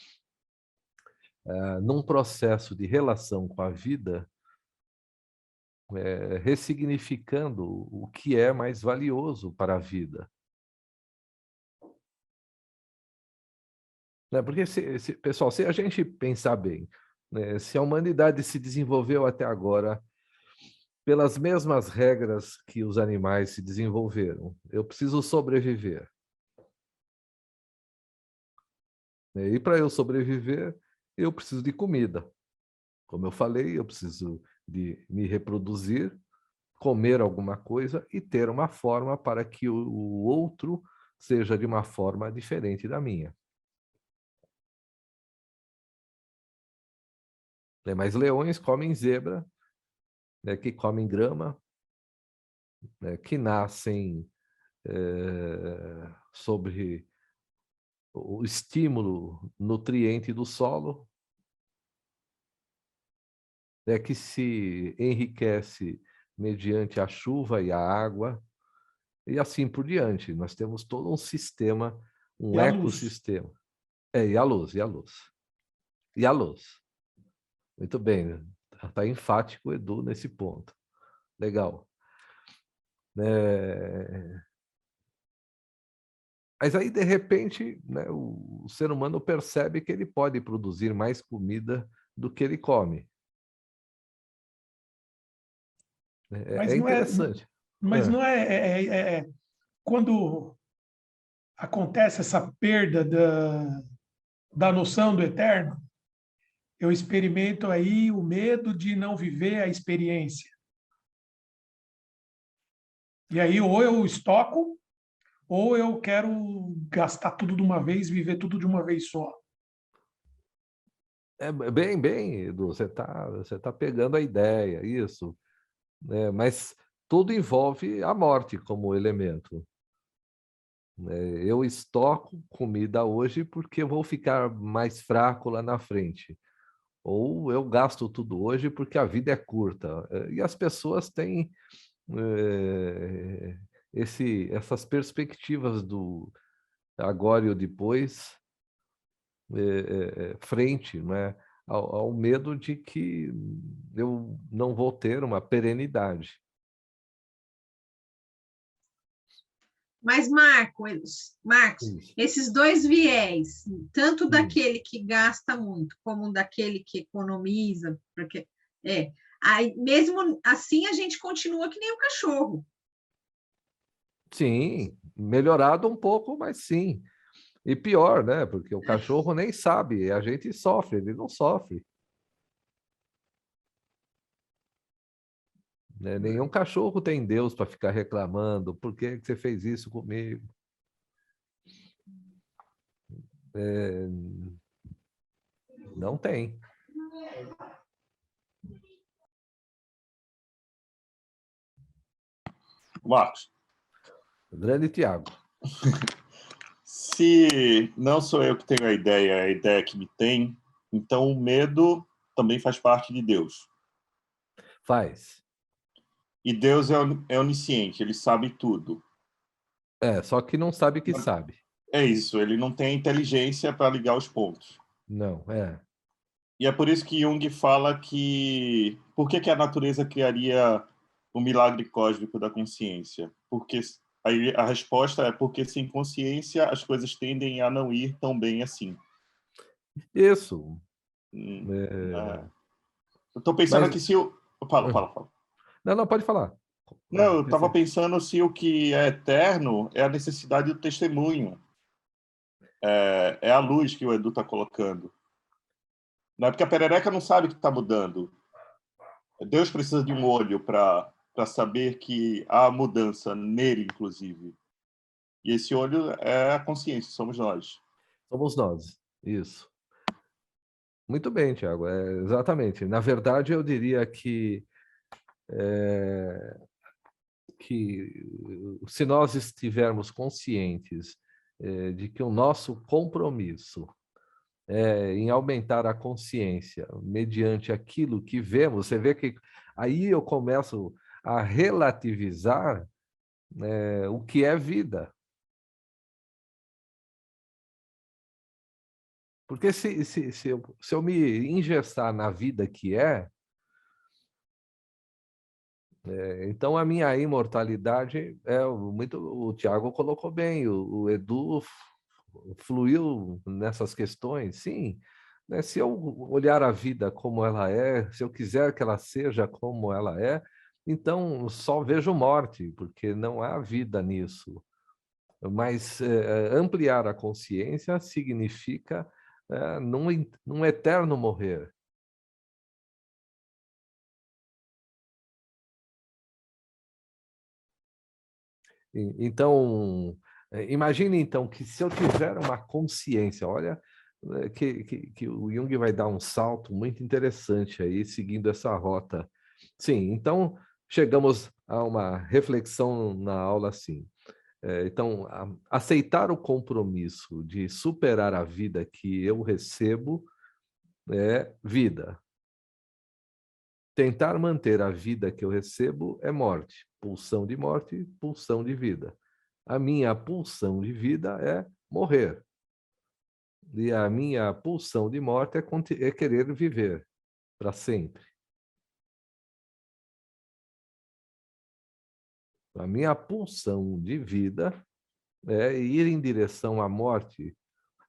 num processo de relação com a vida, ressignificando o que é mais valioso para a vida. Né? Porque, pessoal, se a gente pensar bem, né, se a humanidade se desenvolveu até agora pelas mesmas regras que os animais se desenvolveram, eu preciso sobreviver. E para eu sobreviver, eu preciso de comida. Como eu falei, eu preciso de me reproduzir, comer alguma coisa e ter uma forma para que o outro seja de uma forma diferente da minha. Mas leões comem zebra, né, que comem grama, né, que nascem sobre o estímulo nutriente do solo, que se enriquece mediante a chuva e a água, e assim por diante. Nós temos todo um sistema, um ecossistema. E a luz, e a luz. E a luz. Muito bem, está enfático o Edu nesse ponto. Legal. Mas aí, de repente, né, o ser humano percebe que ele pode produzir mais comida do que ele come. É interessante. Mas não é quando acontece essa perda da noção do eterno, eu experimento aí o medo de não viver a experiência. E aí, ou eu estoco, ou eu quero gastar tudo de uma vez, viver tudo de uma vez só. Bem, Edu, você tá pegando a ideia, isso. Mas tudo envolve a morte como elemento. Eu estoco comida hoje porque eu vou ficar mais fraco lá na frente. Ou eu gasto tudo hoje porque a vida é curta. E as pessoas têm essas perspectivas do agora e o depois frente, né, ao medo de que eu não vou ter uma perenidade. Mas, Marcos, esses dois viés, tanto daquele que gasta muito, como daquele que economiza, porque aí, mesmo assim, a gente continua que nem o cachorro. Sim, melhorado um pouco, mas sim. E pior, né? Porque o cachorro nem sabe, a gente sofre, ele não sofre. Nenhum cachorro tem Deus para ficar reclamando, por que você fez isso comigo? Não tem. Marcos. Grande Tiago. Se não sou eu que tenho a ideia, é a ideia que me tem, então o medo também faz parte de Deus. Faz. E Deus é onisciente, ele sabe tudo. Só que não sabe que sabe. É isso, ele não tem inteligência para ligar os pontos. Não, E é por isso que Jung fala que... Por que a natureza criaria o milagre cósmico da consciência? Porque aí a resposta é porque sem consciência as coisas tendem a não ir tão bem assim. Isso. Eu estou pensando aqui se eu... Fala. Não, pode falar. Não, eu estava pensando se o que é eterno é a necessidade do testemunho. É a luz que o Edu está colocando. Não é porque a perereca não sabe que está mudando. Deus precisa de um olho para saber que há mudança nele, inclusive. E esse olho é a consciência, somos nós. Somos nós, isso. Muito bem, Tiago, exatamente. Na verdade, eu diria que se nós estivermos conscientes de que o nosso compromisso em aumentar a consciência mediante aquilo que vemos, você vê que aí eu começo a relativizar o que é vida. Porque se eu me engessar na vida que então a minha imortalidade o Tiago colocou bem, o Edu fluiu nessas questões, sim. Né? Se eu olhar a vida como ela é, se eu quiser que ela seja como ela é, então só vejo morte, porque não há vida nisso. Mas ampliar a consciência significa num eterno morrer. Então, imagine então que se eu tiver uma consciência, olha, que o Jung vai dar um salto muito interessante aí, seguindo essa rota. Sim, então chegamos a uma reflexão na aula assim. Então, aceitar o compromisso de superar a vida que eu recebo é vida. Tentar manter a vida que eu recebo é morte. Pulsão de morte, pulsão de vida. A minha pulsão de vida é morrer. E a minha pulsão de morte é querer viver para sempre. A minha pulsão de vida é ir em direção à morte.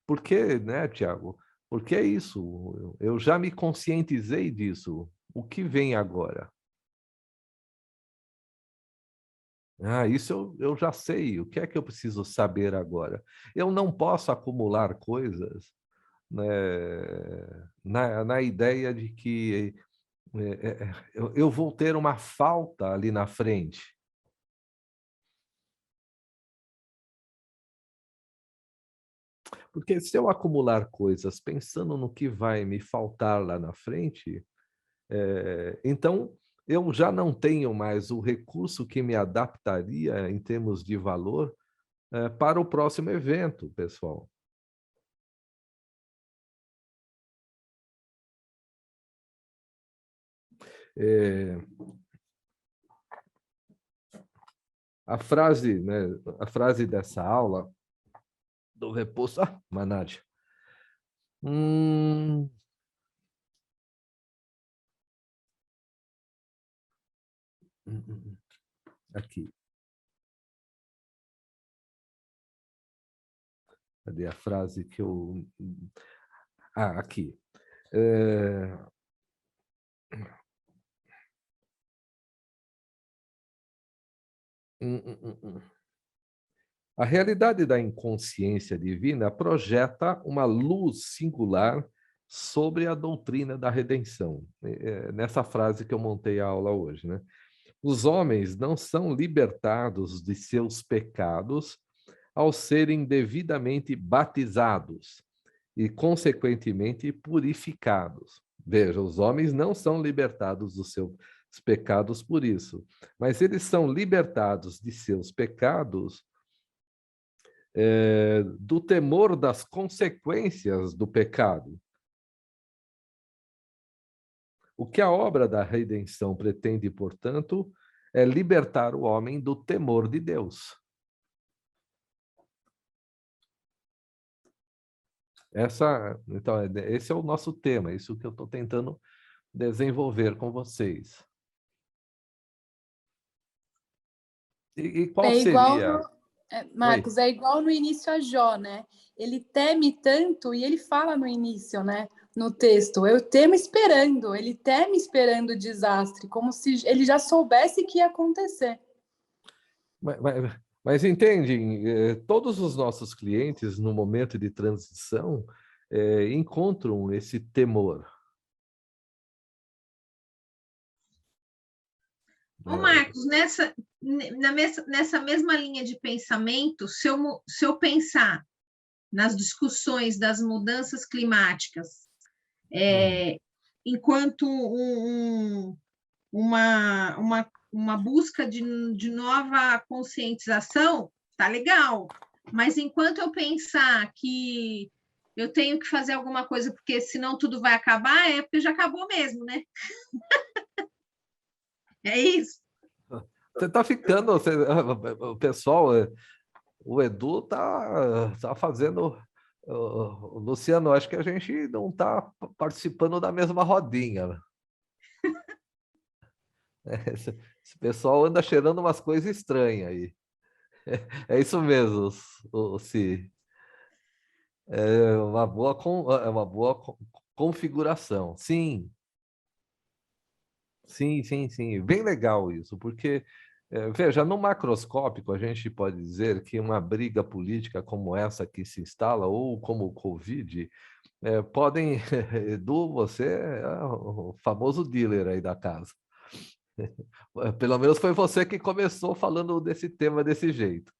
Por quê, né, Tiago? Porque é isso. Eu já me conscientizei disso. O que vem agora? Isso eu já sei. O que é que eu preciso saber agora? Eu não posso acumular coisas, né, na ideia de que eu vou ter uma falta ali na frente. Porque se eu acumular coisas pensando no que vai me faltar lá na frente, então eu já não tenho mais o recurso que me adaptaria em termos de valor para o próximo evento, pessoal. A frase dessa aula do repouso... Manádia. Aqui. Cadê a frase que eu... aqui. A realidade da inconsciência divina projeta uma luz singular sobre a doutrina da redenção. Nessa frase que eu montei a aula hoje, né? Os homens não são libertados de seus pecados ao serem devidamente batizados e, consequentemente, purificados. Veja, os homens não são libertados dos seus pecados por isso, mas eles são libertados de seus pecados do temor das consequências do pecado. O que a obra da redenção pretende, portanto, é libertar o homem do temor de Deus. Então, esse é o nosso tema, isso que eu estou tentando desenvolver com vocês. E qual seria... Marcos, é igual no início a Jó, né? Ele teme tanto, e ele fala no início, né? No texto, eu temo esperando, ele teme esperando o desastre, como se ele já soubesse que ia acontecer. Mas entende, todos os nossos clientes, no momento de transição, encontram esse temor. Ô, Marcos, nessa mesma linha de pensamento, se eu pensar nas discussões das mudanças climáticas, enquanto uma uma busca de nova conscientização, tá legal. Mas enquanto eu pensar que eu tenho que fazer alguma coisa, porque senão tudo vai acabar, é porque já acabou mesmo, né? É isso. Você está ficando, o pessoal, o Edu tá fazendo. Luciano, acho que a gente não está participando da mesma rodinha. Esse pessoal anda cheirando umas coisas estranhas aí. É isso mesmo, Si. É uma boa configuração. Sim, sim. Bem legal isso, porque, veja, no macroscópico, a gente pode dizer que uma briga política como essa que se instala, ou como o Covid, podem. Edu, você é o famoso dealer aí da casa. Pelo menos foi você que começou falando desse tema desse jeito.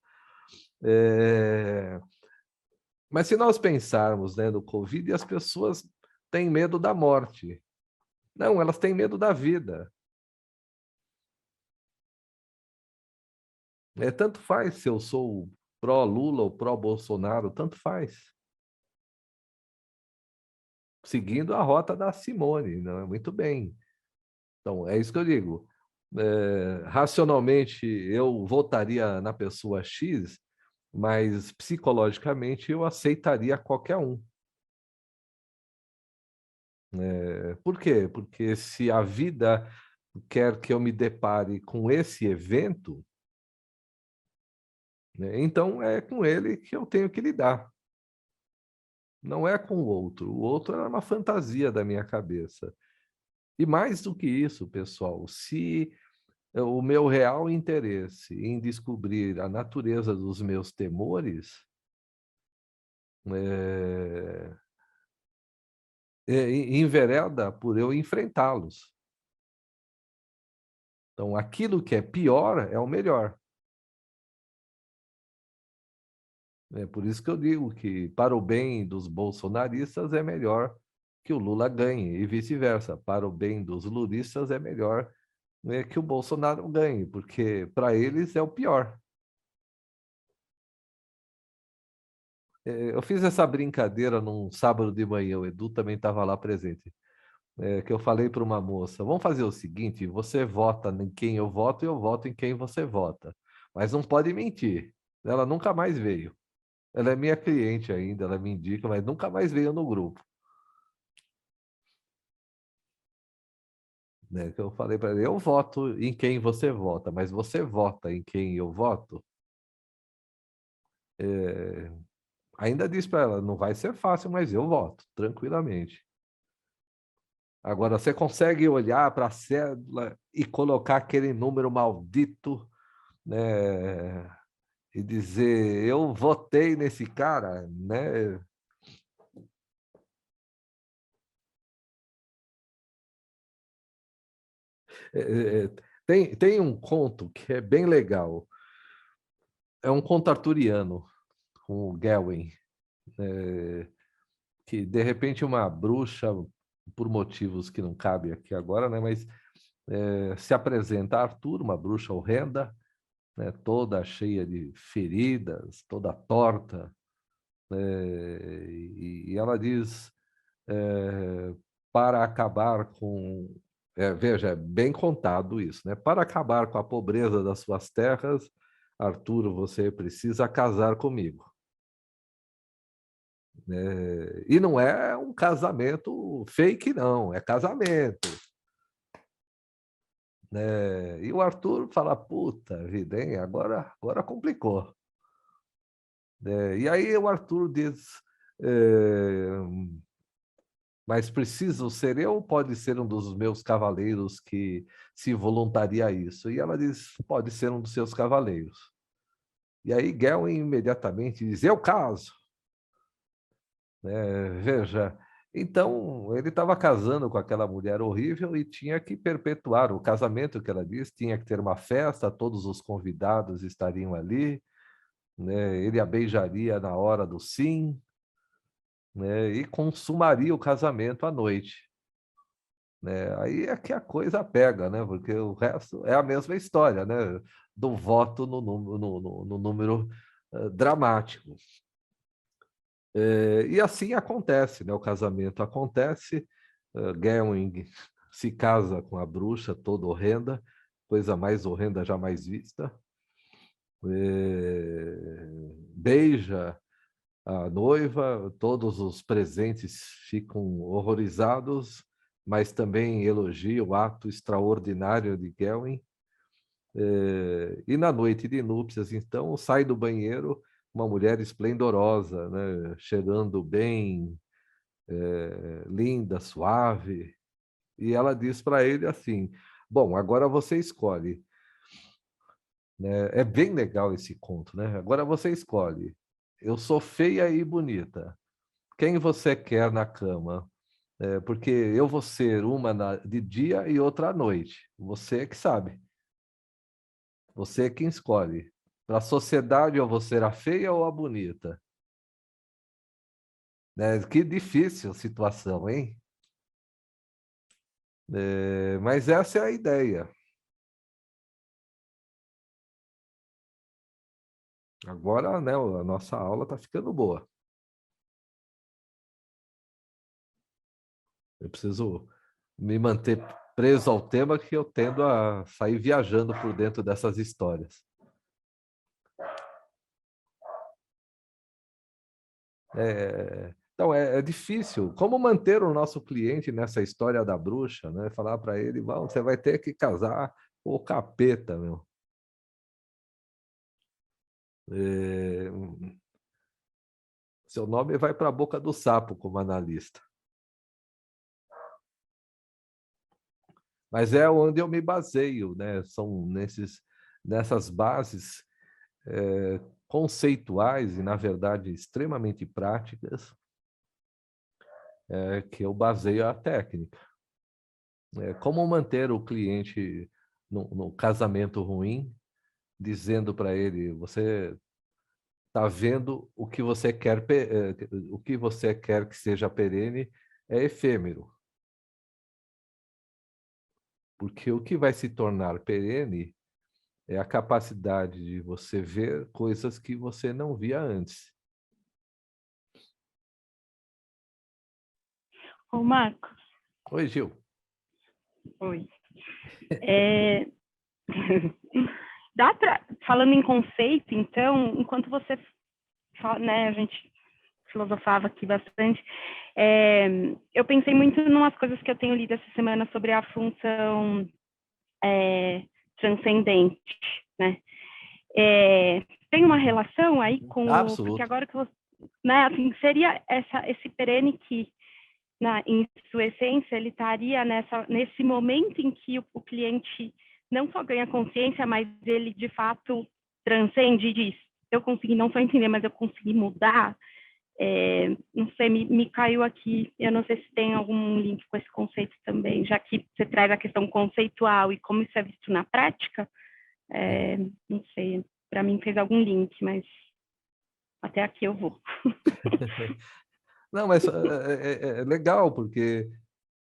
Mas se nós pensarmos, né, no Covid, as pessoas têm medo da morte. Não, elas têm medo da vida. Tanto faz se eu sou pró-Lula ou pró-Bolsonaro, tanto faz. Seguindo a rota da Simone, não é? Muito bem. Então, é isso que eu digo. Racionalmente, eu votaria na pessoa X, mas psicologicamente eu aceitaria qualquer um. Por quê? Porque se a vida quer que eu me depare com esse evento, né, então é com ele que eu tenho que lidar. Não é com o outro. O outro é uma fantasia da minha cabeça. E mais do que isso, pessoal, se o meu real interesse em descobrir a natureza dos meus temores envereda por eu enfrentá-los. Então, aquilo que é pior é o melhor. É por isso que eu digo que, para o bem dos bolsonaristas, é melhor que o Lula ganhe, e vice-versa. Para o bem dos lulistas, é melhor, né, que o Bolsonaro ganhe, porque para eles é o pior. Eu fiz essa brincadeira num sábado de manhã, o Edu também estava lá presente, que eu falei para uma moça, vamos fazer o seguinte, você vota em quem eu voto e eu voto em quem você vota, mas não pode mentir. Ela nunca mais veio. Ela é minha cliente ainda, ela me indica, mas nunca mais veio no grupo. Né? Que eu falei para ele, eu voto em quem você vota, mas você vota em quem eu voto? Ainda disse para ela, não vai ser fácil, mas eu voto, tranquilamente. Agora, você consegue olhar para a cédula e colocar aquele número maldito, né, e dizer, eu votei nesse cara, né? Tem um conto que é bem legal. É um conto arturiano, com o Gawain, que, de repente, uma bruxa, por motivos que não cabem aqui agora, né, mas se apresenta a Arthur, uma bruxa horrenda, né, toda cheia de feridas, toda torta, e ela diz, para acabar com... veja, é bem contado isso, né? Para acabar com a pobreza das suas terras, Arthur, você precisa casar comigo. E não é um casamento fake, não, é casamento. E o Arthur fala, puta vida, hein? Agora complicou. E aí o Arthur diz, mas preciso ser eu ou pode ser um dos meus cavaleiros que se voluntaria a isso? E ela diz, pode ser um dos seus cavaleiros. E aí Gawain imediatamente diz, eu caso. Veja, então ele estava casando com aquela mulher horrível e tinha que perpetuar o casamento que ela disse, tinha que ter uma festa, todos os convidados estariam ali, né? Ele a beijaria na hora do sim, né? E consumaria o casamento à noite. né? Aí é que a coisa pega, né? Porque o resto é a mesma história, né? Do voto no número dramático. E assim acontece, né? O casamento acontece, Gawain se casa com a bruxa toda horrenda, coisa mais horrenda jamais vista, beija a noiva, todos os presentes ficam horrorizados, mas também elogiam o ato extraordinário de Gawain. E na noite de núpcias, então, sai do banheiro uma mulher esplendorosa, né? Cheirando bem, linda, suave, e ela diz para ele assim: bom, agora você escolhe. Né? É bem legal esse conto, né? Agora você escolhe. Eu sou feia e bonita. Quem você quer na cama? Porque eu vou ser uma de dia e outra à noite. Você é que sabe. Você é quem escolhe. Para a sociedade, eu vou ser a feia ou a bonita? Né? Que difícil situação, hein? Mas essa é a ideia. Agora, né, a nossa aula está ficando boa. Eu preciso me manter preso ao tema, que eu tendo a sair viajando por dentro dessas histórias. Então, é difícil. Como manter o nosso cliente nessa história da bruxa, né? Falar para ele: você vai ter que casar com o capeta, meu. Seu nome vai para a boca do sapo como analista. Mas é onde eu me baseio, né? São nessas bases conceituais e, na verdade, extremamente práticas, que eu baseio a técnica. Como manter o cliente no casamento ruim, dizendo para ele: você está vendo o que você quer, o que você quer que seja perene é efêmero. Porque o que vai se tornar perene é a capacidade de você ver coisas que você não via antes. Ô, Marcos. Oi, Gil. Oi. Falando em conceito, então, enquanto você fala, né, a gente filosofava aqui bastante, eu pensei muito em umas coisas que eu tenho lido essa semana sobre a função transcendente, né? Tem uma relação aí com... Absoluto. Porque agora que você... Né, assim, seria esse perene que, em sua essência, ele estaria nesse momento em que o cliente não só ganha consciência, mas ele, de fato, transcende e diz: eu consegui não só entender, mas eu consegui mudar. Não sei, me caiu aqui, eu não sei se tem algum link com esse conceito também, já que você traz a questão conceitual e como isso é visto na prática, não sei, para mim fez algum link, mas até aqui eu vou. Não, mas é legal, porque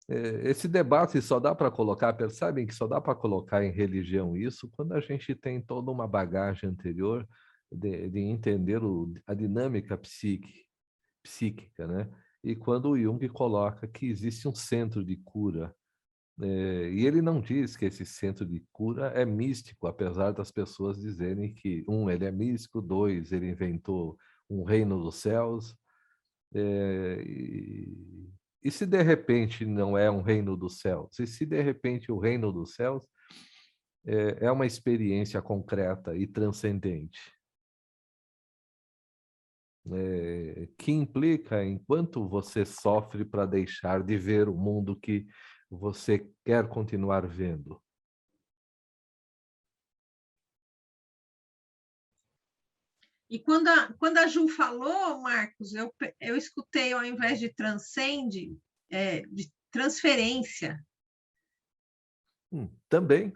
esse debate só dá para colocar, percebem que só dá para colocar em religião isso quando a gente tem toda uma bagagem anterior de entender a dinâmica psíquica, né? E quando o Jung coloca que existe um centro de cura, e ele não diz que esse centro de cura é místico, apesar das pessoas dizerem que, ele é místico, 2, ele inventou um reino dos céus, e se de repente não é um reino dos céus? E se de repente o reino dos céus é uma experiência concreta e transcendente? Que implica enquanto você sofre para deixar de ver o mundo que você quer continuar vendo. E quando a Ju falou, Marcos, eu escutei, ao invés de transcende, de transferência. Também.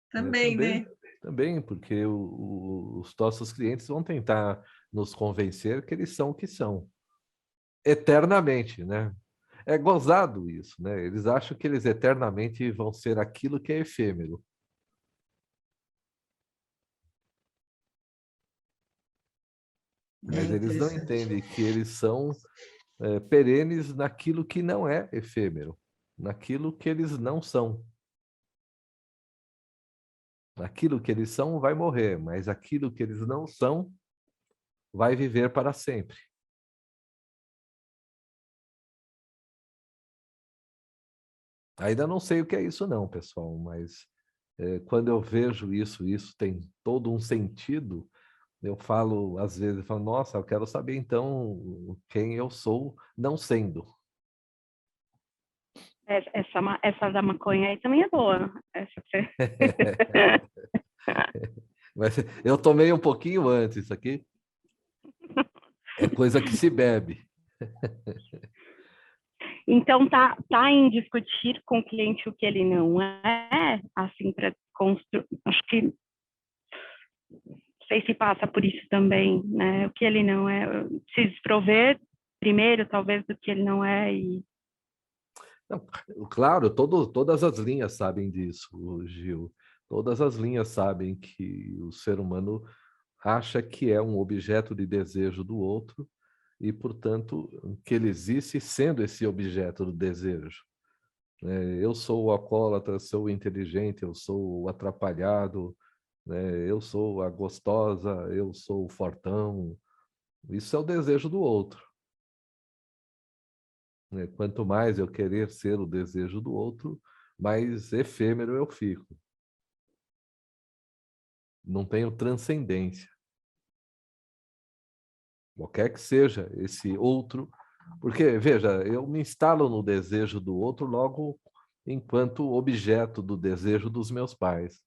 Também, né? Também, porque os nossos clientes vão tentar nos convencer que eles são o que são. Eternamente, né? É gozado isso, né? Eles acham que eles eternamente vão ser aquilo que é efêmero. Mas eles não entendem que eles são perenes naquilo que não é efêmero, naquilo que eles não são. Aquilo que eles são vai morrer, mas aquilo que eles não são vai viver para sempre. Ainda não sei o que é isso não, pessoal, mas quando eu vejo isso tem todo um sentido. Eu falo, às vezes, eu falo, nossa, eu quero saber então quem eu sou não sendo. Essa da maconha aí também é boa. Mas eu tomei um pouquinho antes, isso aqui é coisa que se bebe. Então, tá em discutir com o cliente o que ele não é, assim, para construir, acho que, não sei se passa por isso também, né, o que ele não é, se desprover primeiro, talvez, do que ele não é e... Não, claro, todas as linhas sabem disso, Gil. Todas as linhas sabem que o ser humano acha que é um objeto de desejo do outro e, portanto, que ele existe sendo esse objeto do desejo. Eu sou o alcoólatra, sou o inteligente, eu sou o atrapalhado, eu sou a gostosa, eu sou o fortão. Isso é o desejo do outro. Quanto mais eu querer ser o desejo do outro, mais efêmero eu fico. Não tenho transcendência. Qualquer que seja esse outro, porque, veja, eu me instalo no desejo do outro logo enquanto objeto do desejo dos meus pais.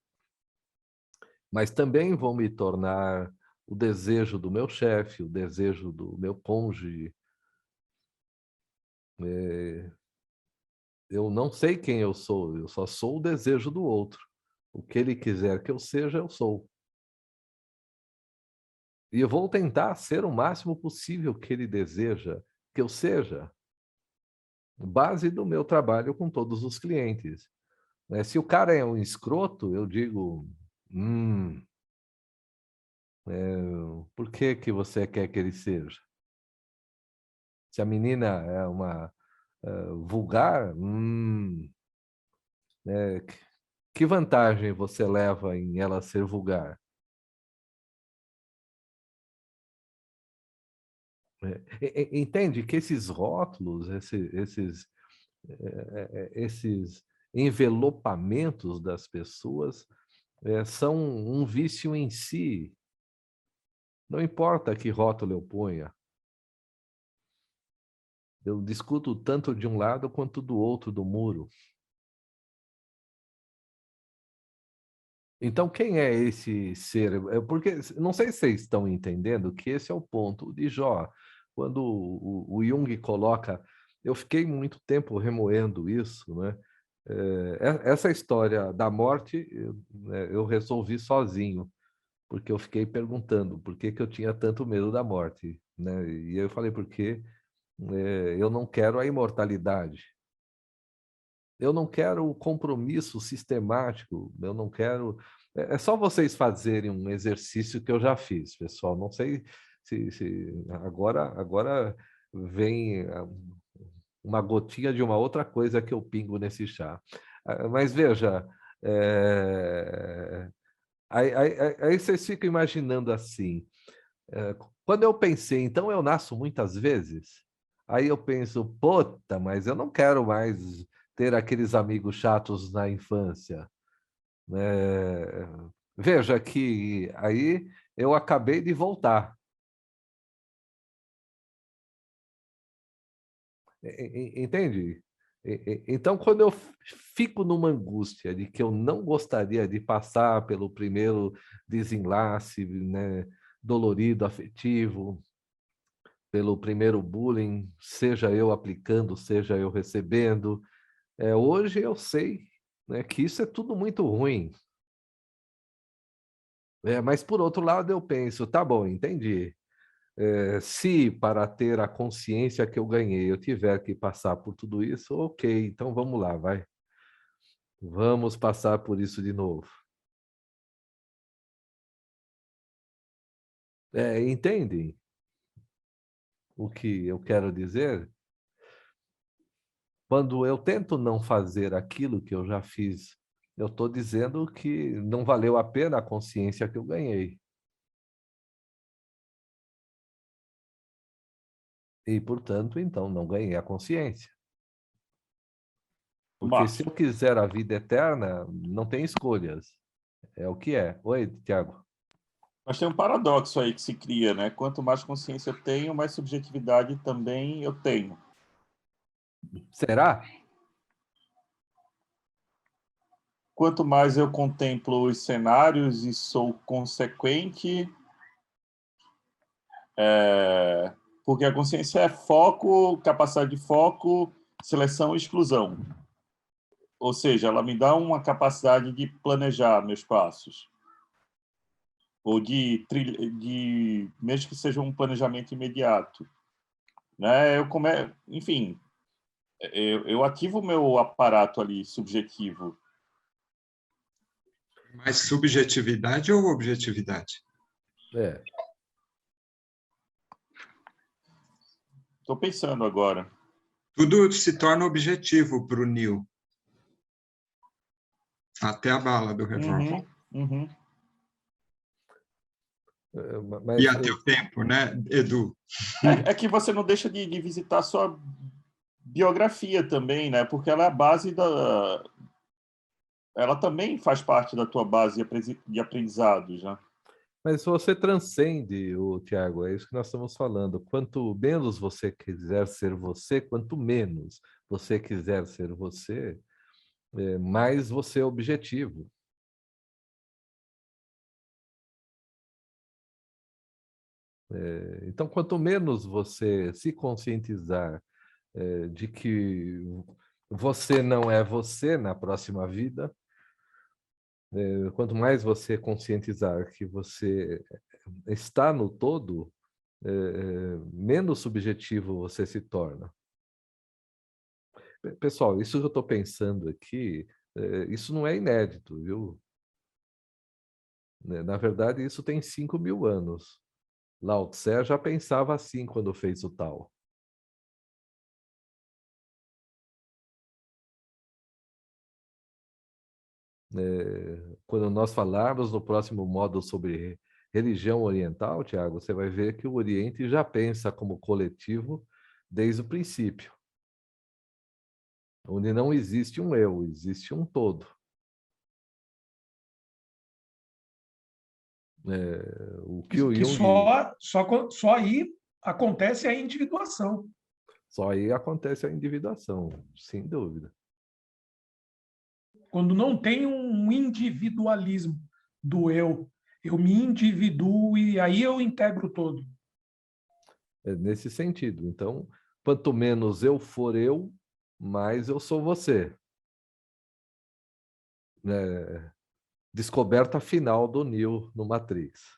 Mas também vou me tornar o desejo do meu chefe, o desejo do meu cônjuge. Eu não sei quem eu só sou o desejo do outro. O que ele quiser que eu seja, eu sou. E eu vou tentar ser o máximo possível que ele deseja que eu seja. Base do meu trabalho com todos os clientes. Se o cara é um escroto, eu digo, por que que você quer que ele seja? Se a menina é uma vulgar, que vantagem você leva em ela ser vulgar? Entende que esses rótulos, esses envelopamentos das pessoas são um vício em si. Não importa que rótulo eu ponha. Eu discuto tanto de um lado quanto do outro do muro. Então, quem é esse ser? Porque não sei se vocês estão entendendo que esse é o ponto de Jó. Quando o Jung coloca... Eu fiquei muito tempo remoendo isso, né? Essa história da morte eu resolvi sozinho, porque eu fiquei perguntando por que que eu tinha tanto medo da morte, né? E eu falei, porque eu não quero a imortalidade. Eu não quero o compromisso sistemático, eu não quero... É só vocês fazerem um exercício que eu já fiz, pessoal. Não sei se agora vem uma gotinha de uma outra coisa que eu pingo nesse chá. Mas veja, aí vocês ficam imaginando assim, quando eu pensei, então eu nasço muitas vezes, aí eu penso, puta, mas eu não quero mais ter aqueles amigos chatos na infância. Veja que aí eu acabei de voltar. Entende? Então, quando eu fico numa angústia de que eu não gostaria de passar pelo primeiro desenlace, né, dolorido, afetivo, pelo primeiro bullying, seja eu aplicando, seja eu recebendo, hoje eu sei, né, que isso é tudo muito ruim. Mas, por outro lado, eu penso, tá bom, entendi. Se para ter a consciência que eu ganhei eu tiver que passar por tudo isso, ok, então vamos lá, vai. Vamos passar por isso de novo. Entendem o que eu quero dizer? Quando eu tento não fazer aquilo que eu já fiz, eu estou dizendo que não valeu a pena a consciência que eu ganhei. E, portanto, então, não ganhei a consciência. Porque se eu quiser a vida eterna, não tem escolhas. É o que é. Oi, Tiago. Mas tem um paradoxo aí que se cria, né? Quanto mais consciência eu tenho, mais subjetividade também eu tenho. Será? Quanto mais eu contemplo os cenários e sou consequente, porque a consciência é foco, capacidade de foco, seleção e exclusão. Ou seja, ela me dá uma capacidade de planejar meus passos. Ou mesmo que seja um planejamento imediato. Né? Enfim, eu ativo o meu aparato ali subjetivo. Mais subjetividade ou objetividade? Estou pensando agora. Tudo se torna objetivo para o Neil. Até a bala do revólver. Mas, e até o tempo, né, Edu? É que você não deixa de visitar a sua biografia também, né? Porque ela é a base da... Ela também faz parte da tua base de aprendizados, né? Mas você transcende, Tiago, é isso que nós estamos falando. Quanto menos você quiser ser você, quanto menos você quiser ser você, mais você é objetivo. Então, quanto menos você se conscientizar de que você não é você na próxima vida, quanto mais você conscientizar que você está no todo, menos subjetivo você se torna. Pessoal, isso que eu estou pensando aqui, isso não é inédito, viu? Na verdade, isso tem 5.000 anos. Lao Tse já pensava assim quando fez o Tao. Quando nós falarmos no próximo módulo sobre religião oriental, Tiago, você vai ver que o Oriente já pensa como coletivo desde o princípio. Onde não existe um eu, existe um todo. O que o Jung... só aí acontece a individuação. Só aí acontece a individuação, sem dúvida. Quando não tem um individualismo do eu me individuo e aí eu integro o todo. É nesse sentido. Então, quanto menos eu for eu, mais eu sou você. Descoberta final do Neo no Matrix.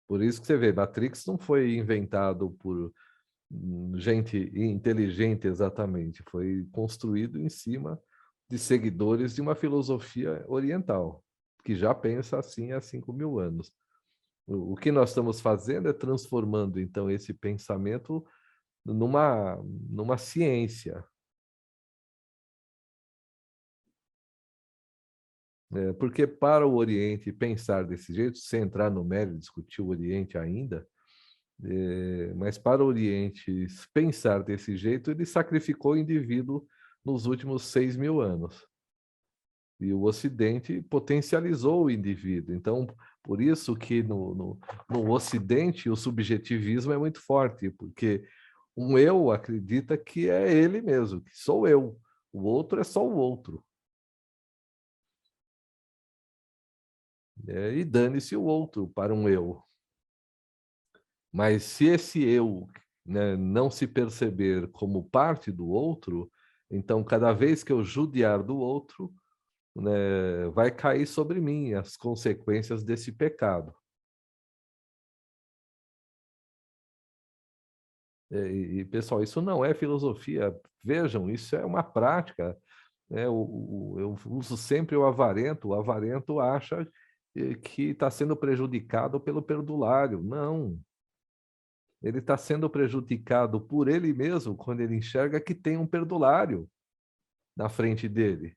Por isso que você vê, Matrix não foi inventado por gente inteligente exatamente, foi construído em cima de seguidores de uma filosofia oriental, que já pensa assim há 5.000 anos. O que nós estamos fazendo é transformando, então, esse pensamento numa ciência. Porque para o Oriente pensar desse jeito, sem entrar no mérito, discutir o Oriente ainda, mas para o Oriente pensar desse jeito, ele sacrificou o indivíduo nos últimos 6.000 anos. E o Ocidente potencializou o indivíduo. Então, por isso que no Ocidente o subjetivismo é muito forte, porque um eu acredita que é ele mesmo, que sou eu. O outro é só o outro. E dane-se o outro para um eu. Mas se esse eu, né, não se perceber como parte do outro, então cada vez que eu judiar do outro, né, vai cair sobre mim as consequências desse pecado. Pessoal, isso não é filosofia. Vejam, isso é uma prática. Eu uso sempre o avarento. O avarento acha que está sendo prejudicado pelo perdulário. Não. Ele está sendo prejudicado por ele mesmo quando ele enxerga que tem um perdulário na frente dele.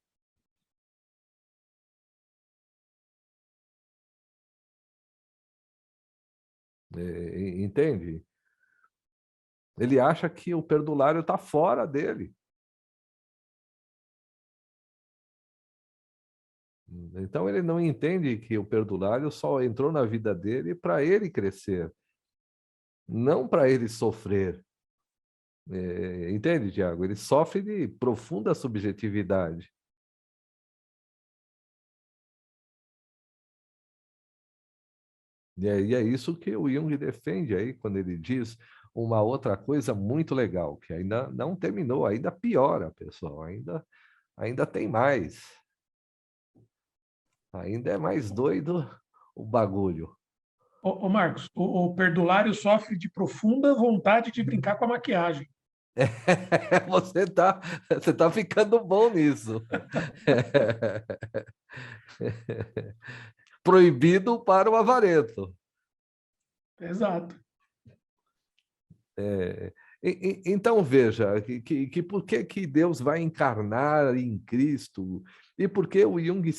Entende? Ele acha que o perdulário está fora dele. Então, ele não entende que o perdulário só entrou na vida dele para ele crescer, não para ele sofrer. Entende, Tiago? Ele sofre de profunda subjetividade. E é isso que o Jung defende aí, quando ele diz uma outra coisa muito legal, que ainda não terminou, ainda piora, pessoal, ainda tem mais. Ainda é mais doido o bagulho. Ô Marcos, o perdulário sofre de profunda vontade de brincar com a maquiagem. Você tá ficando bom nisso. Proibido para o avarento. Exato. Então, veja, que por que Deus vai encarnar em Cristo e por que o Jung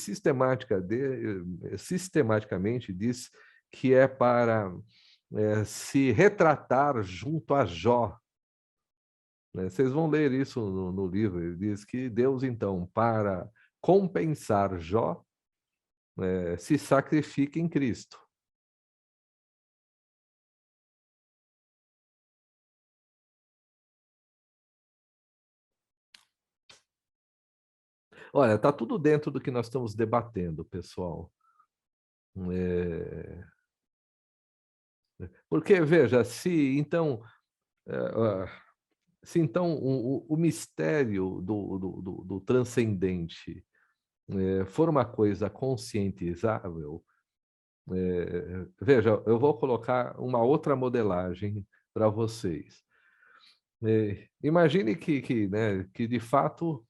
sistematicamente diz que é para se retratar junto a Jó. Vocês vão ler isso no livro. Ele diz que Deus, então, para compensar Jó, se sacrifica em Cristo. Olha, está tudo dentro do que nós estamos debatendo, pessoal. Porque, veja, se então o mistério do transcendente for uma coisa conscientizável, veja, eu vou colocar uma outra modelagem para vocês. Imagine que de fato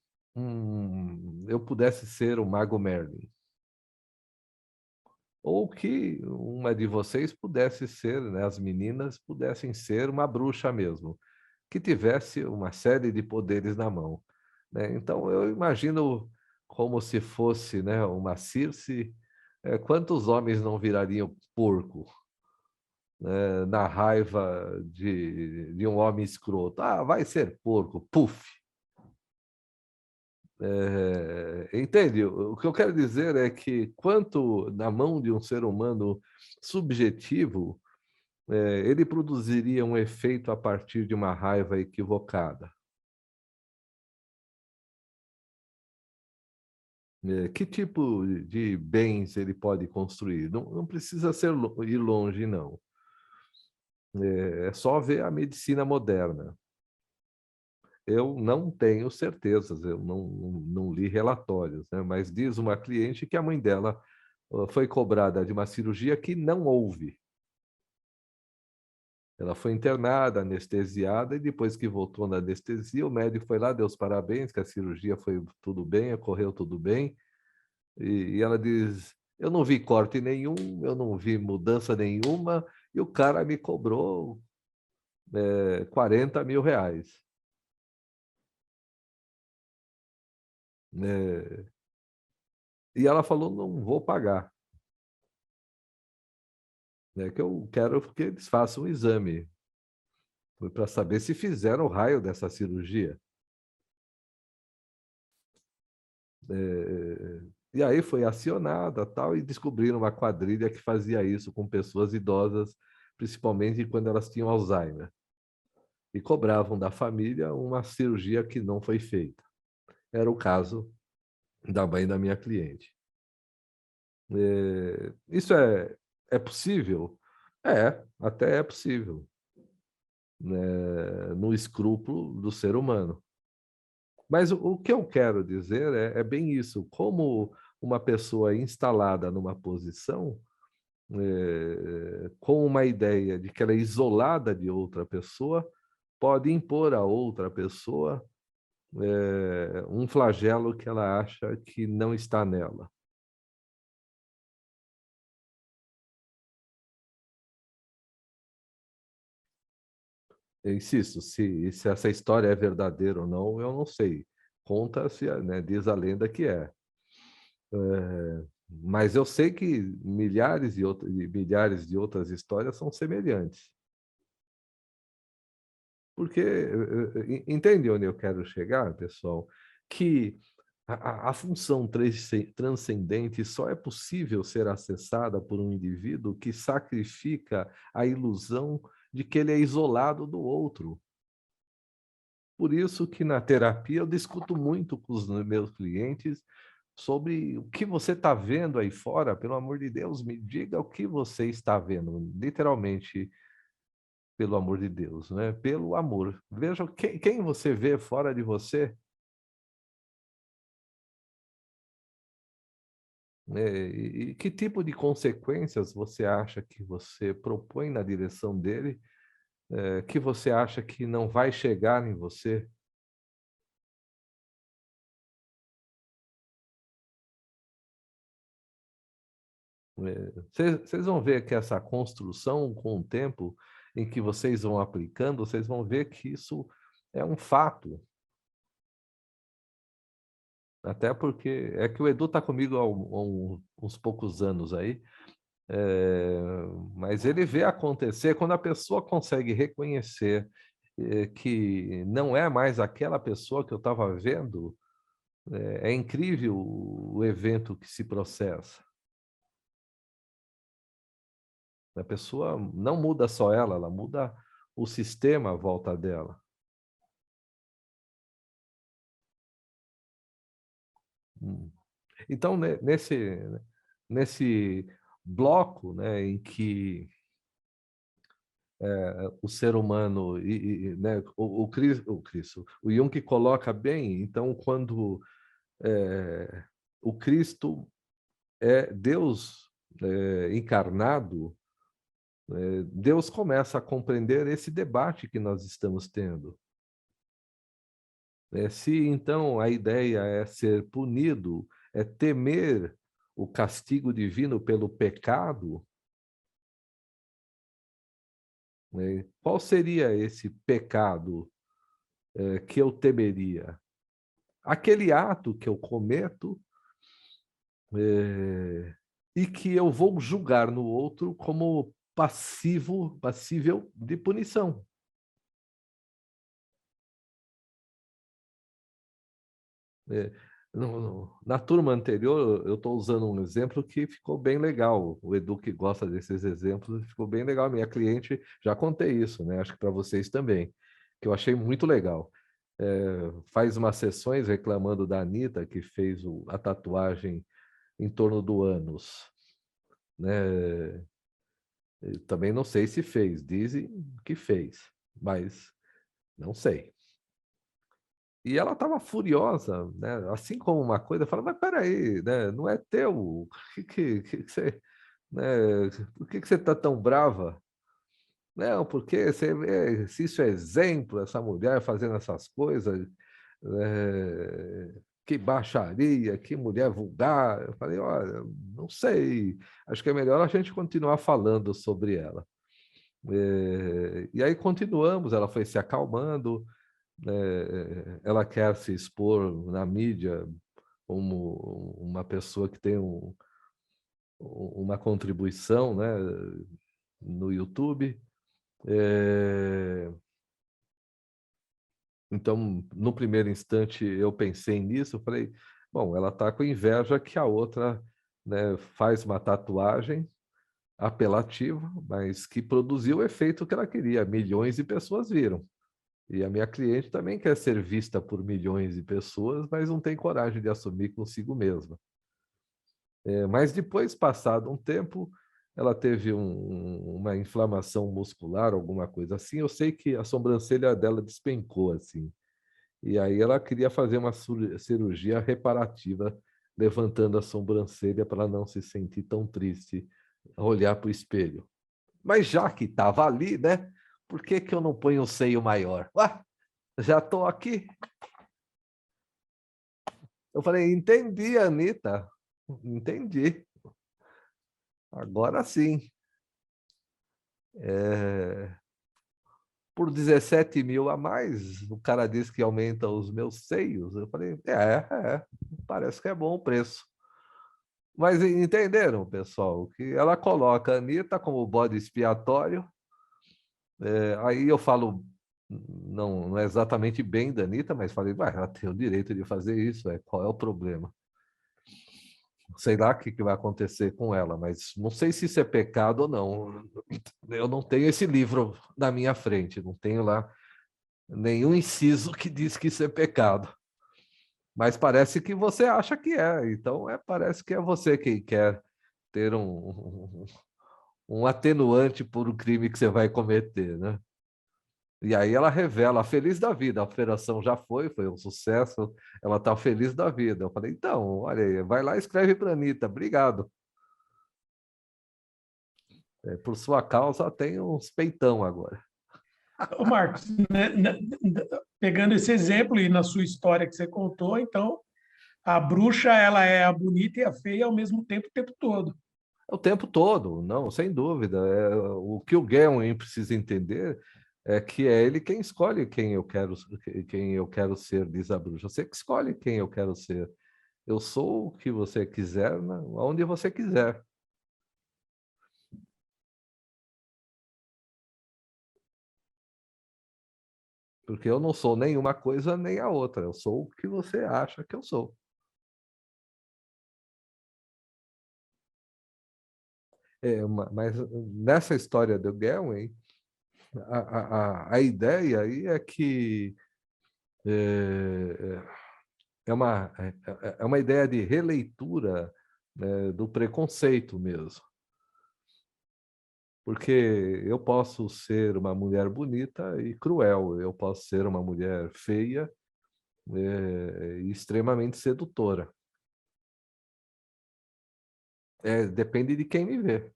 eu pudesse ser o Mago Merlin. Ou que uma de vocês pudesse ser, as meninas pudessem ser uma bruxa mesmo, que tivesse uma série de poderes na mão. Então, eu imagino como se fosse uma Circe, quantos homens não virariam porco na raiva de um homem escroto? Ah, vai ser porco, puf! Entende? O que eu quero dizer é que, quanto na mão de um ser humano subjetivo, ele produziria um efeito a partir de uma raiva equivocada. Que tipo de bens ele pode construir? Não precisa ir longe, não. É só ver a medicina moderna. Eu não tenho certezas, eu não li relatórios, mas diz uma cliente que a mãe dela foi cobrada de uma cirurgia que não houve. Ela foi internada, anestesiada, e depois que voltou na anestesia, o médico foi lá, deu os parabéns, que a cirurgia foi tudo bem, ocorreu tudo bem. E ela diz, eu não vi corte nenhum, eu não vi mudança nenhuma, e o cara me cobrou 40 mil reais. E ela falou, não vou pagar. Que eu quero que eles façam um exame para saber se fizeram o raio dessa cirurgia. E aí foi acionada tal, e descobriram uma quadrilha que fazia isso com pessoas idosas, principalmente quando elas tinham Alzheimer. E cobravam da família uma cirurgia que não foi feita. Era o caso da mãe da minha cliente. Isso é possível? Até é possível, no escrúpulo do ser humano. Mas o que eu quero dizer é bem isso, como uma pessoa instalada numa posição, com uma ideia de que ela é isolada de outra pessoa, pode impor a outra pessoa um flagelo que ela acha que não está nela. Eu insisto, se essa história é verdadeira ou não, eu não sei. Conta-se, né, diz a lenda que é. Mas eu sei que milhares e milhares de outras histórias são semelhantes. Porque, entende onde eu quero chegar, pessoal? Que a função transcendente só é possível ser acessada por um indivíduo que sacrifica a ilusão de que ele é isolado do outro. Por isso que na terapia eu discuto muito com os meus clientes sobre o que você está vendo aí fora. Pelo amor de Deus, me diga o que você está vendo. Literalmente, pelo amor de Deus, né? Pelo amor. Veja quem você vê fora de você. E que tipo de consequências você acha que você propõe na direção dele, que você acha que não vai chegar em você? Vocês vão ver que essa construção, com o tempo em que vocês vão aplicando, vocês vão ver que isso é um fato. Até porque é que o Edu está comigo há uns poucos anos aí, mas ele vê acontecer quando a pessoa consegue reconhecer que não é mais aquela pessoa que eu estava vendo. É incrível o evento que se processa. A pessoa não muda só ela muda o sistema à volta dela. Então, nesse bloco, né, em que o ser humano, né, o Jung coloca bem, então, quando o Cristo é Deus encarnado, Deus começa a compreender esse debate que nós estamos tendo. Se, então, a ideia é ser punido, é temer o castigo divino pelo pecado, qual seria esse pecado que eu temeria? Aquele ato que eu cometo e que eu vou julgar no outro como passível de punição. Na turma anterior, eu estou usando um exemplo que ficou bem legal. O Edu, que gosta desses exemplos, ficou bem legal. Minha cliente, já contei isso, né? Acho que para vocês também, que eu achei muito legal. Faz umas sessões reclamando da Anitta, que fez a tatuagem em torno do ânus. Né? Também não sei se fez, dizem que fez, mas não sei. E ela estava furiosa, né? Assim como uma coisa, fala, mas peraí, né? Não é teu, que você, né? Por que você está tão brava? Não, porque você vê, se isso é exemplo, essa mulher fazendo essas coisas, que baixaria, que mulher vulgar. Eu falei, olha, não sei, acho que é melhor a gente continuar falando sobre ela. E aí continuamos, ela foi se acalmando, ela quer se expor na mídia como uma pessoa que tem uma contribuição, né, no YouTube. Então, no primeiro instante, eu pensei nisso, eu falei, bom, ela está com inveja que a outra, né, faz uma tatuagem apelativa, mas que produziu o efeito que ela queria. Milhões de pessoas viram. E a minha cliente também quer ser vista por milhões de pessoas, mas não tem coragem de assumir consigo mesma. Mas depois, passado um tempo, ela teve uma inflamação muscular, alguma coisa assim. Eu sei que a sobrancelha dela despencou, assim. E aí ela queria fazer uma cirurgia reparativa, levantando a sobrancelha para não se sentir tão triste, olhar para o espelho. Mas já que estava ali, né? por que que eu não ponho um seio maior? Ué, já estou aqui. Eu falei, entendi, Anitta, entendi. Agora sim. Por 17 mil a mais, o cara disse que aumenta os meus seios. Eu falei, parece que é bom o preço. Mas entenderam, pessoal, que ela coloca a Anitta como bode expiatório. Aí eu falo, não é exatamente bem da Anitta, mas falei, ela tem o direito de fazer isso, qual é o problema? Sei lá o que vai acontecer com ela, mas não sei se isso é pecado ou não. Eu não tenho esse livro na minha frente, não tenho lá nenhum inciso que diz que isso é pecado. Mas parece que você acha que é, então parece que é você quem quer ter um atenuante por um crime que você vai cometer, né? E aí ela revela, feliz da vida, a operação já foi um sucesso, ela está feliz da vida. Eu falei, então, olha aí, vai lá e escreve para a Anitta, obrigado. Por sua causa, tem uns peitão agora. Ô Marcos, pegando esse exemplo e na sua história que você contou, então, a bruxa, ela é a bonita e a feia ao mesmo tempo, o tempo todo. O tempo todo, não, sem dúvida. O que o Gawain precisa entender é que é ele quem escolhe quem eu quero ser, diz a bruxa. Você que escolhe quem eu quero ser. Eu sou o que você quiser, onde você quiser. Porque eu não sou nem uma coisa nem a outra. Eu sou o que você acha que eu sou. Mas nessa história do Gawain, a ideia aí é que é uma ideia de releitura, né, do preconceito mesmo. Porque eu posso ser uma mulher bonita e cruel, eu posso ser uma mulher feia e extremamente sedutora. Depende de quem me vê.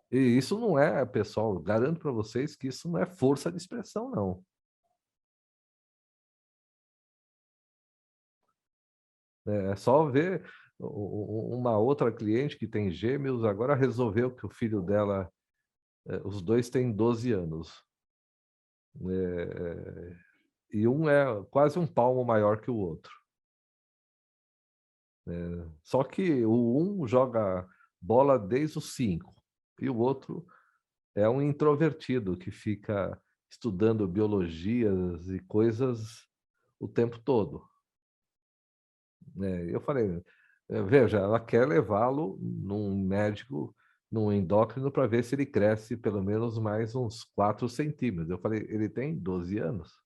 E isso não é, pessoal, garanto para vocês que isso não é força de expressão, não. É só ver uma outra cliente que tem gêmeos, agora resolveu que o filho dela, os dois têm 12 anos. E um é quase um palmo maior que o outro. Só que o um joga bola desde os 5 e o outro é um introvertido que fica estudando biologias e coisas o tempo todo. Eu falei, veja, ela quer levá-lo num médico, num endócrino, para ver se ele cresce pelo menos mais uns 4 centímetros. Eu falei, ele tem 12 anos.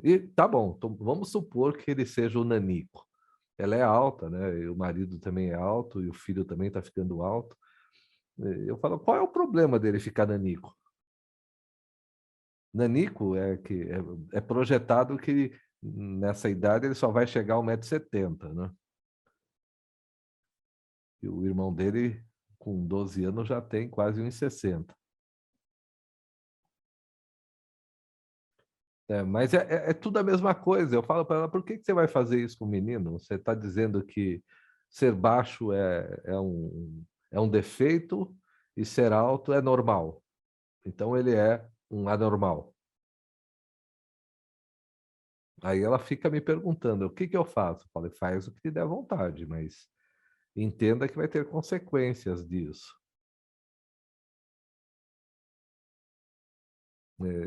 E tá bom, então vamos supor que ele seja o nanico. Ela é alta, né? E o marido também é alto, e o filho também está ficando alto. Eu falo, qual é o problema dele ficar nanico? Nanico é projetado que nessa idade ele só vai chegar a 1,70 m, né? E o irmão dele, com 12 anos, já tem quase 1,60 m. Mas é tudo a mesma coisa. Eu falo para ela, por que você vai fazer isso com o menino? Você está dizendo que ser baixo é um defeito e ser alto é normal. Então ele é um anormal. Aí ela fica me perguntando, o que eu faço? Eu falei, faz o que te der vontade, mas entenda que vai ter consequências disso.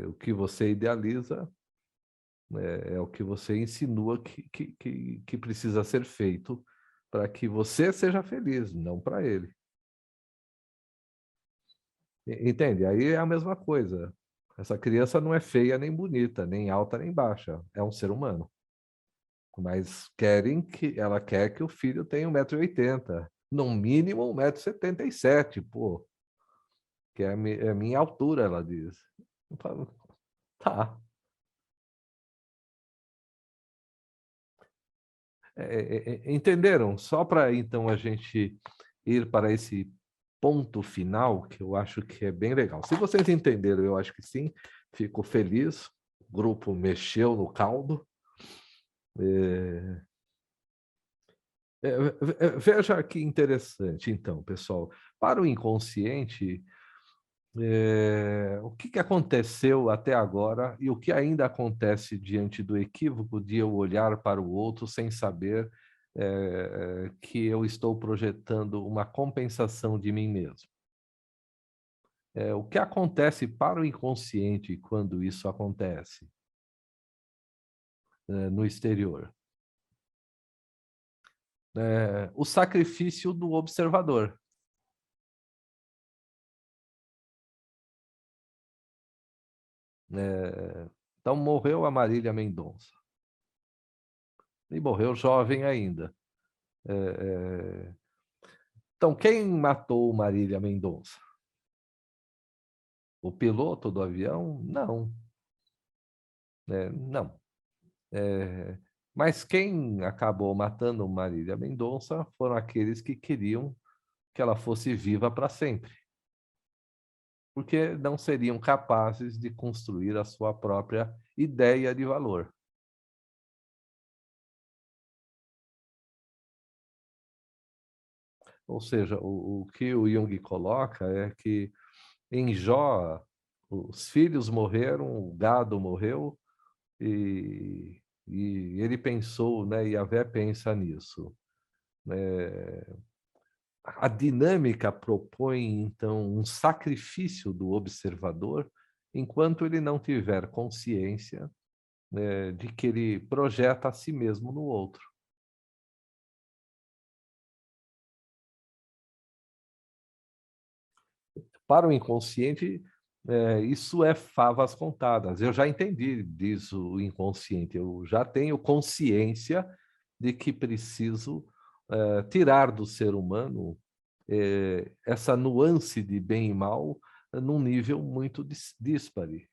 O que você idealiza é o que você insinua que precisa ser feito para que você seja feliz, não para ele. Entende? Aí é a mesma coisa. Essa criança não é feia nem bonita, nem alta nem baixa. É um ser humano. Mas ela quer que o filho tenha 1,80 m. No mínimo 1,77 m, pô. Que é a minha altura, ela diz. Eu falo, tá. Entenderam? Só para, então, a gente ir para esse ponto final, que eu acho que é bem legal. Se vocês entenderam, eu acho que sim, fico feliz. O grupo mexeu no caldo. Veja que interessante, então, pessoal. Para o inconsciente, o que aconteceu até agora e o que ainda acontece diante do equívoco de eu olhar para o outro sem saber que eu estou projetando uma compensação de mim mesmo. O que acontece para o inconsciente quando isso acontece no exterior? O sacrifício do observador. Então, morreu a Marília Mendonça. E morreu jovem ainda. Então, quem matou Marília Mendonça? O piloto do avião? Não. Não. Mas quem acabou matando Marília Mendonça foram aqueles que queriam que ela fosse viva para sempre. Porque não seriam capazes de construir a sua própria ideia de valor. Ou seja, o que o Jung coloca é que em Jó, os filhos morreram, o gado morreu, e ele pensou, né, e Yahvé pensa nisso. A dinâmica propõe, então, um sacrifício do observador enquanto ele não tiver consciência, né, de que ele projeta a si mesmo no outro. Para o inconsciente, isso é favas contadas. Eu já entendi disso, o inconsciente. Eu já tenho consciência de que preciso tirar do ser humano essa nuance de bem e mal num nível muito díspare,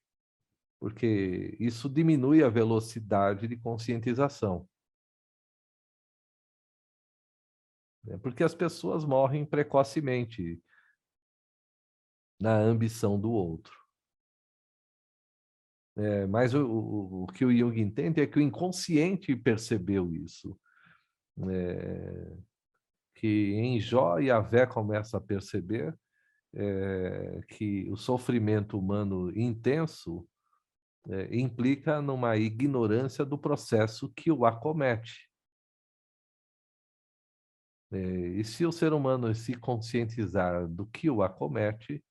porque isso diminui a velocidade de conscientização. Porque as pessoas morrem precocemente na ambição do outro. Mas o que o Jung entende é que o inconsciente percebeu isso. Que em Jó, Yahvé começa a perceber que o sofrimento humano intenso implica numa ignorância do processo que o acomete. E se o ser humano se conscientizar do que o acomete,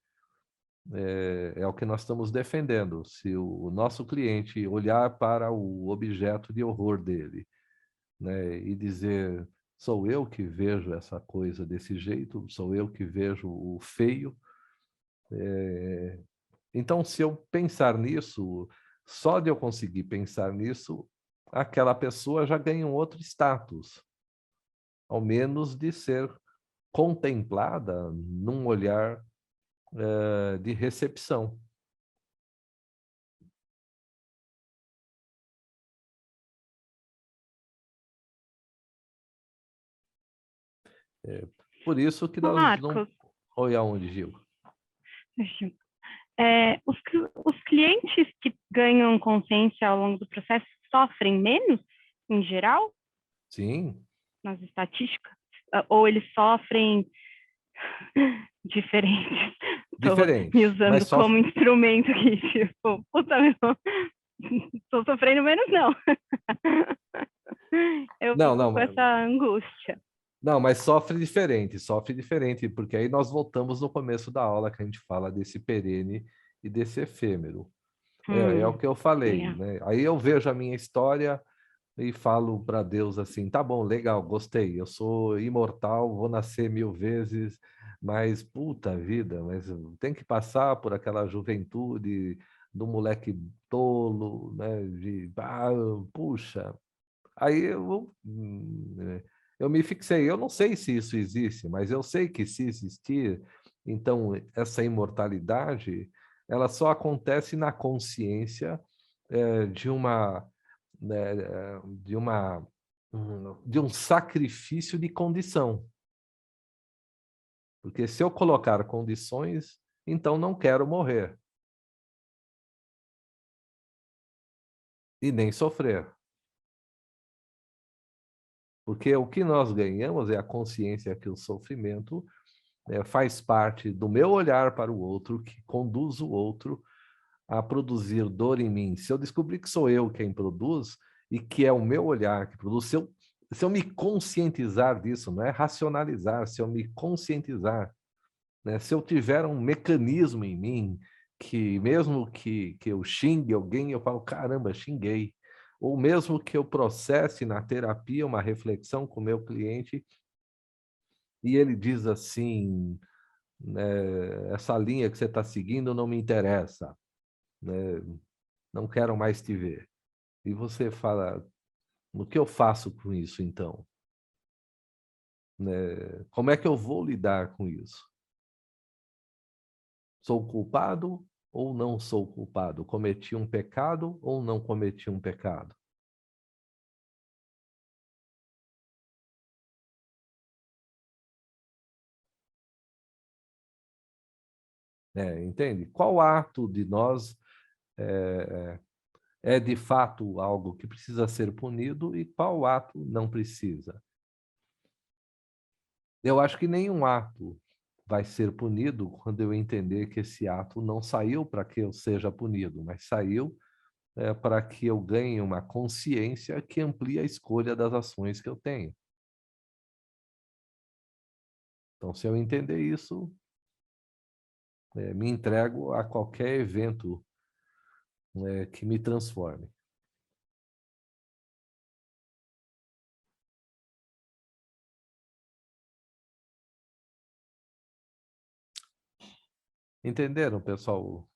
é o que nós estamos defendendo. Se o nosso cliente olhar para o objeto de horror dele, né, e dizer, sou eu que vejo essa coisa desse jeito, sou eu que vejo o feio. Então, se eu pensar nisso, só de eu conseguir pensar nisso, aquela pessoa já ganha um outro status, ao menos de ser contemplada num olhar de recepção. Por isso que nós Marcos, não... Oi, aonde, Gil? Os clientes que ganham consciência ao longo do processo sofrem menos, em geral? Sim. Nas estatísticas? Ou eles sofrem diferente? Estou me usando como instrumento aqui, tipo, puta, estou sofrendo menos, não. Eu fico com essa angústia. Não, mas sofre diferente, porque aí nós voltamos no começo da aula que a gente fala desse perene e desse efêmero. É o que eu falei, né? Aí eu vejo a minha história e falo para Deus assim, tá bom, legal, gostei, eu sou imortal, vou nascer 1000 vezes, mas puta vida, mas tem que passar por aquela juventude do moleque tolo, né? Puxa, aí eu me fixei, eu não sei se isso existe, mas eu sei que se existir, então essa imortalidade, ela só acontece na consciência de uma de um sacrifício de condição. Porque se eu colocar condições, então não quero morrer. E nem sofrer. Porque o que nós ganhamos é a consciência que o sofrimento faz parte do meu olhar para o outro, que conduz o outro a produzir dor em mim. Se eu descobrir que sou eu quem produz e que é o meu olhar que produz, se eu me conscientizar disso, não é racionalizar, se eu me conscientizar, né? Se eu tiver um mecanismo em mim que mesmo que eu xingue alguém, eu falo, caramba, xinguei. Ou mesmo que eu processe na terapia uma reflexão com o meu cliente e ele diz assim, né, essa linha que você está seguindo não me interessa, né, não quero mais te ver. E você fala, o que eu faço com isso então? Né, como é que eu vou lidar com isso? Sou culpado ou não sou culpado? Cometi um pecado ou não cometi um pecado? Entende? Qual ato de nós é de fato algo que precisa ser punido e qual ato não precisa? Eu acho que nenhum ato vai ser punido quando eu entender que esse ato não saiu para que eu seja punido, mas saiu para que eu ganhe uma consciência que amplie a escolha das ações que eu tenho. Então, se eu entender isso, me entrego a qualquer evento que me transforme. Entenderam, pessoal?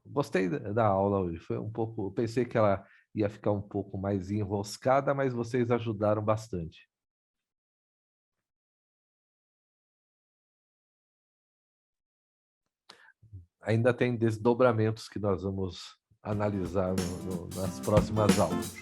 Gostei da aula hoje. Foi um pouco. Pensei que ela ia ficar um pouco mais enroscada, mas vocês ajudaram bastante. Ainda tem desdobramentos que nós vamos analisar nas próximas aulas.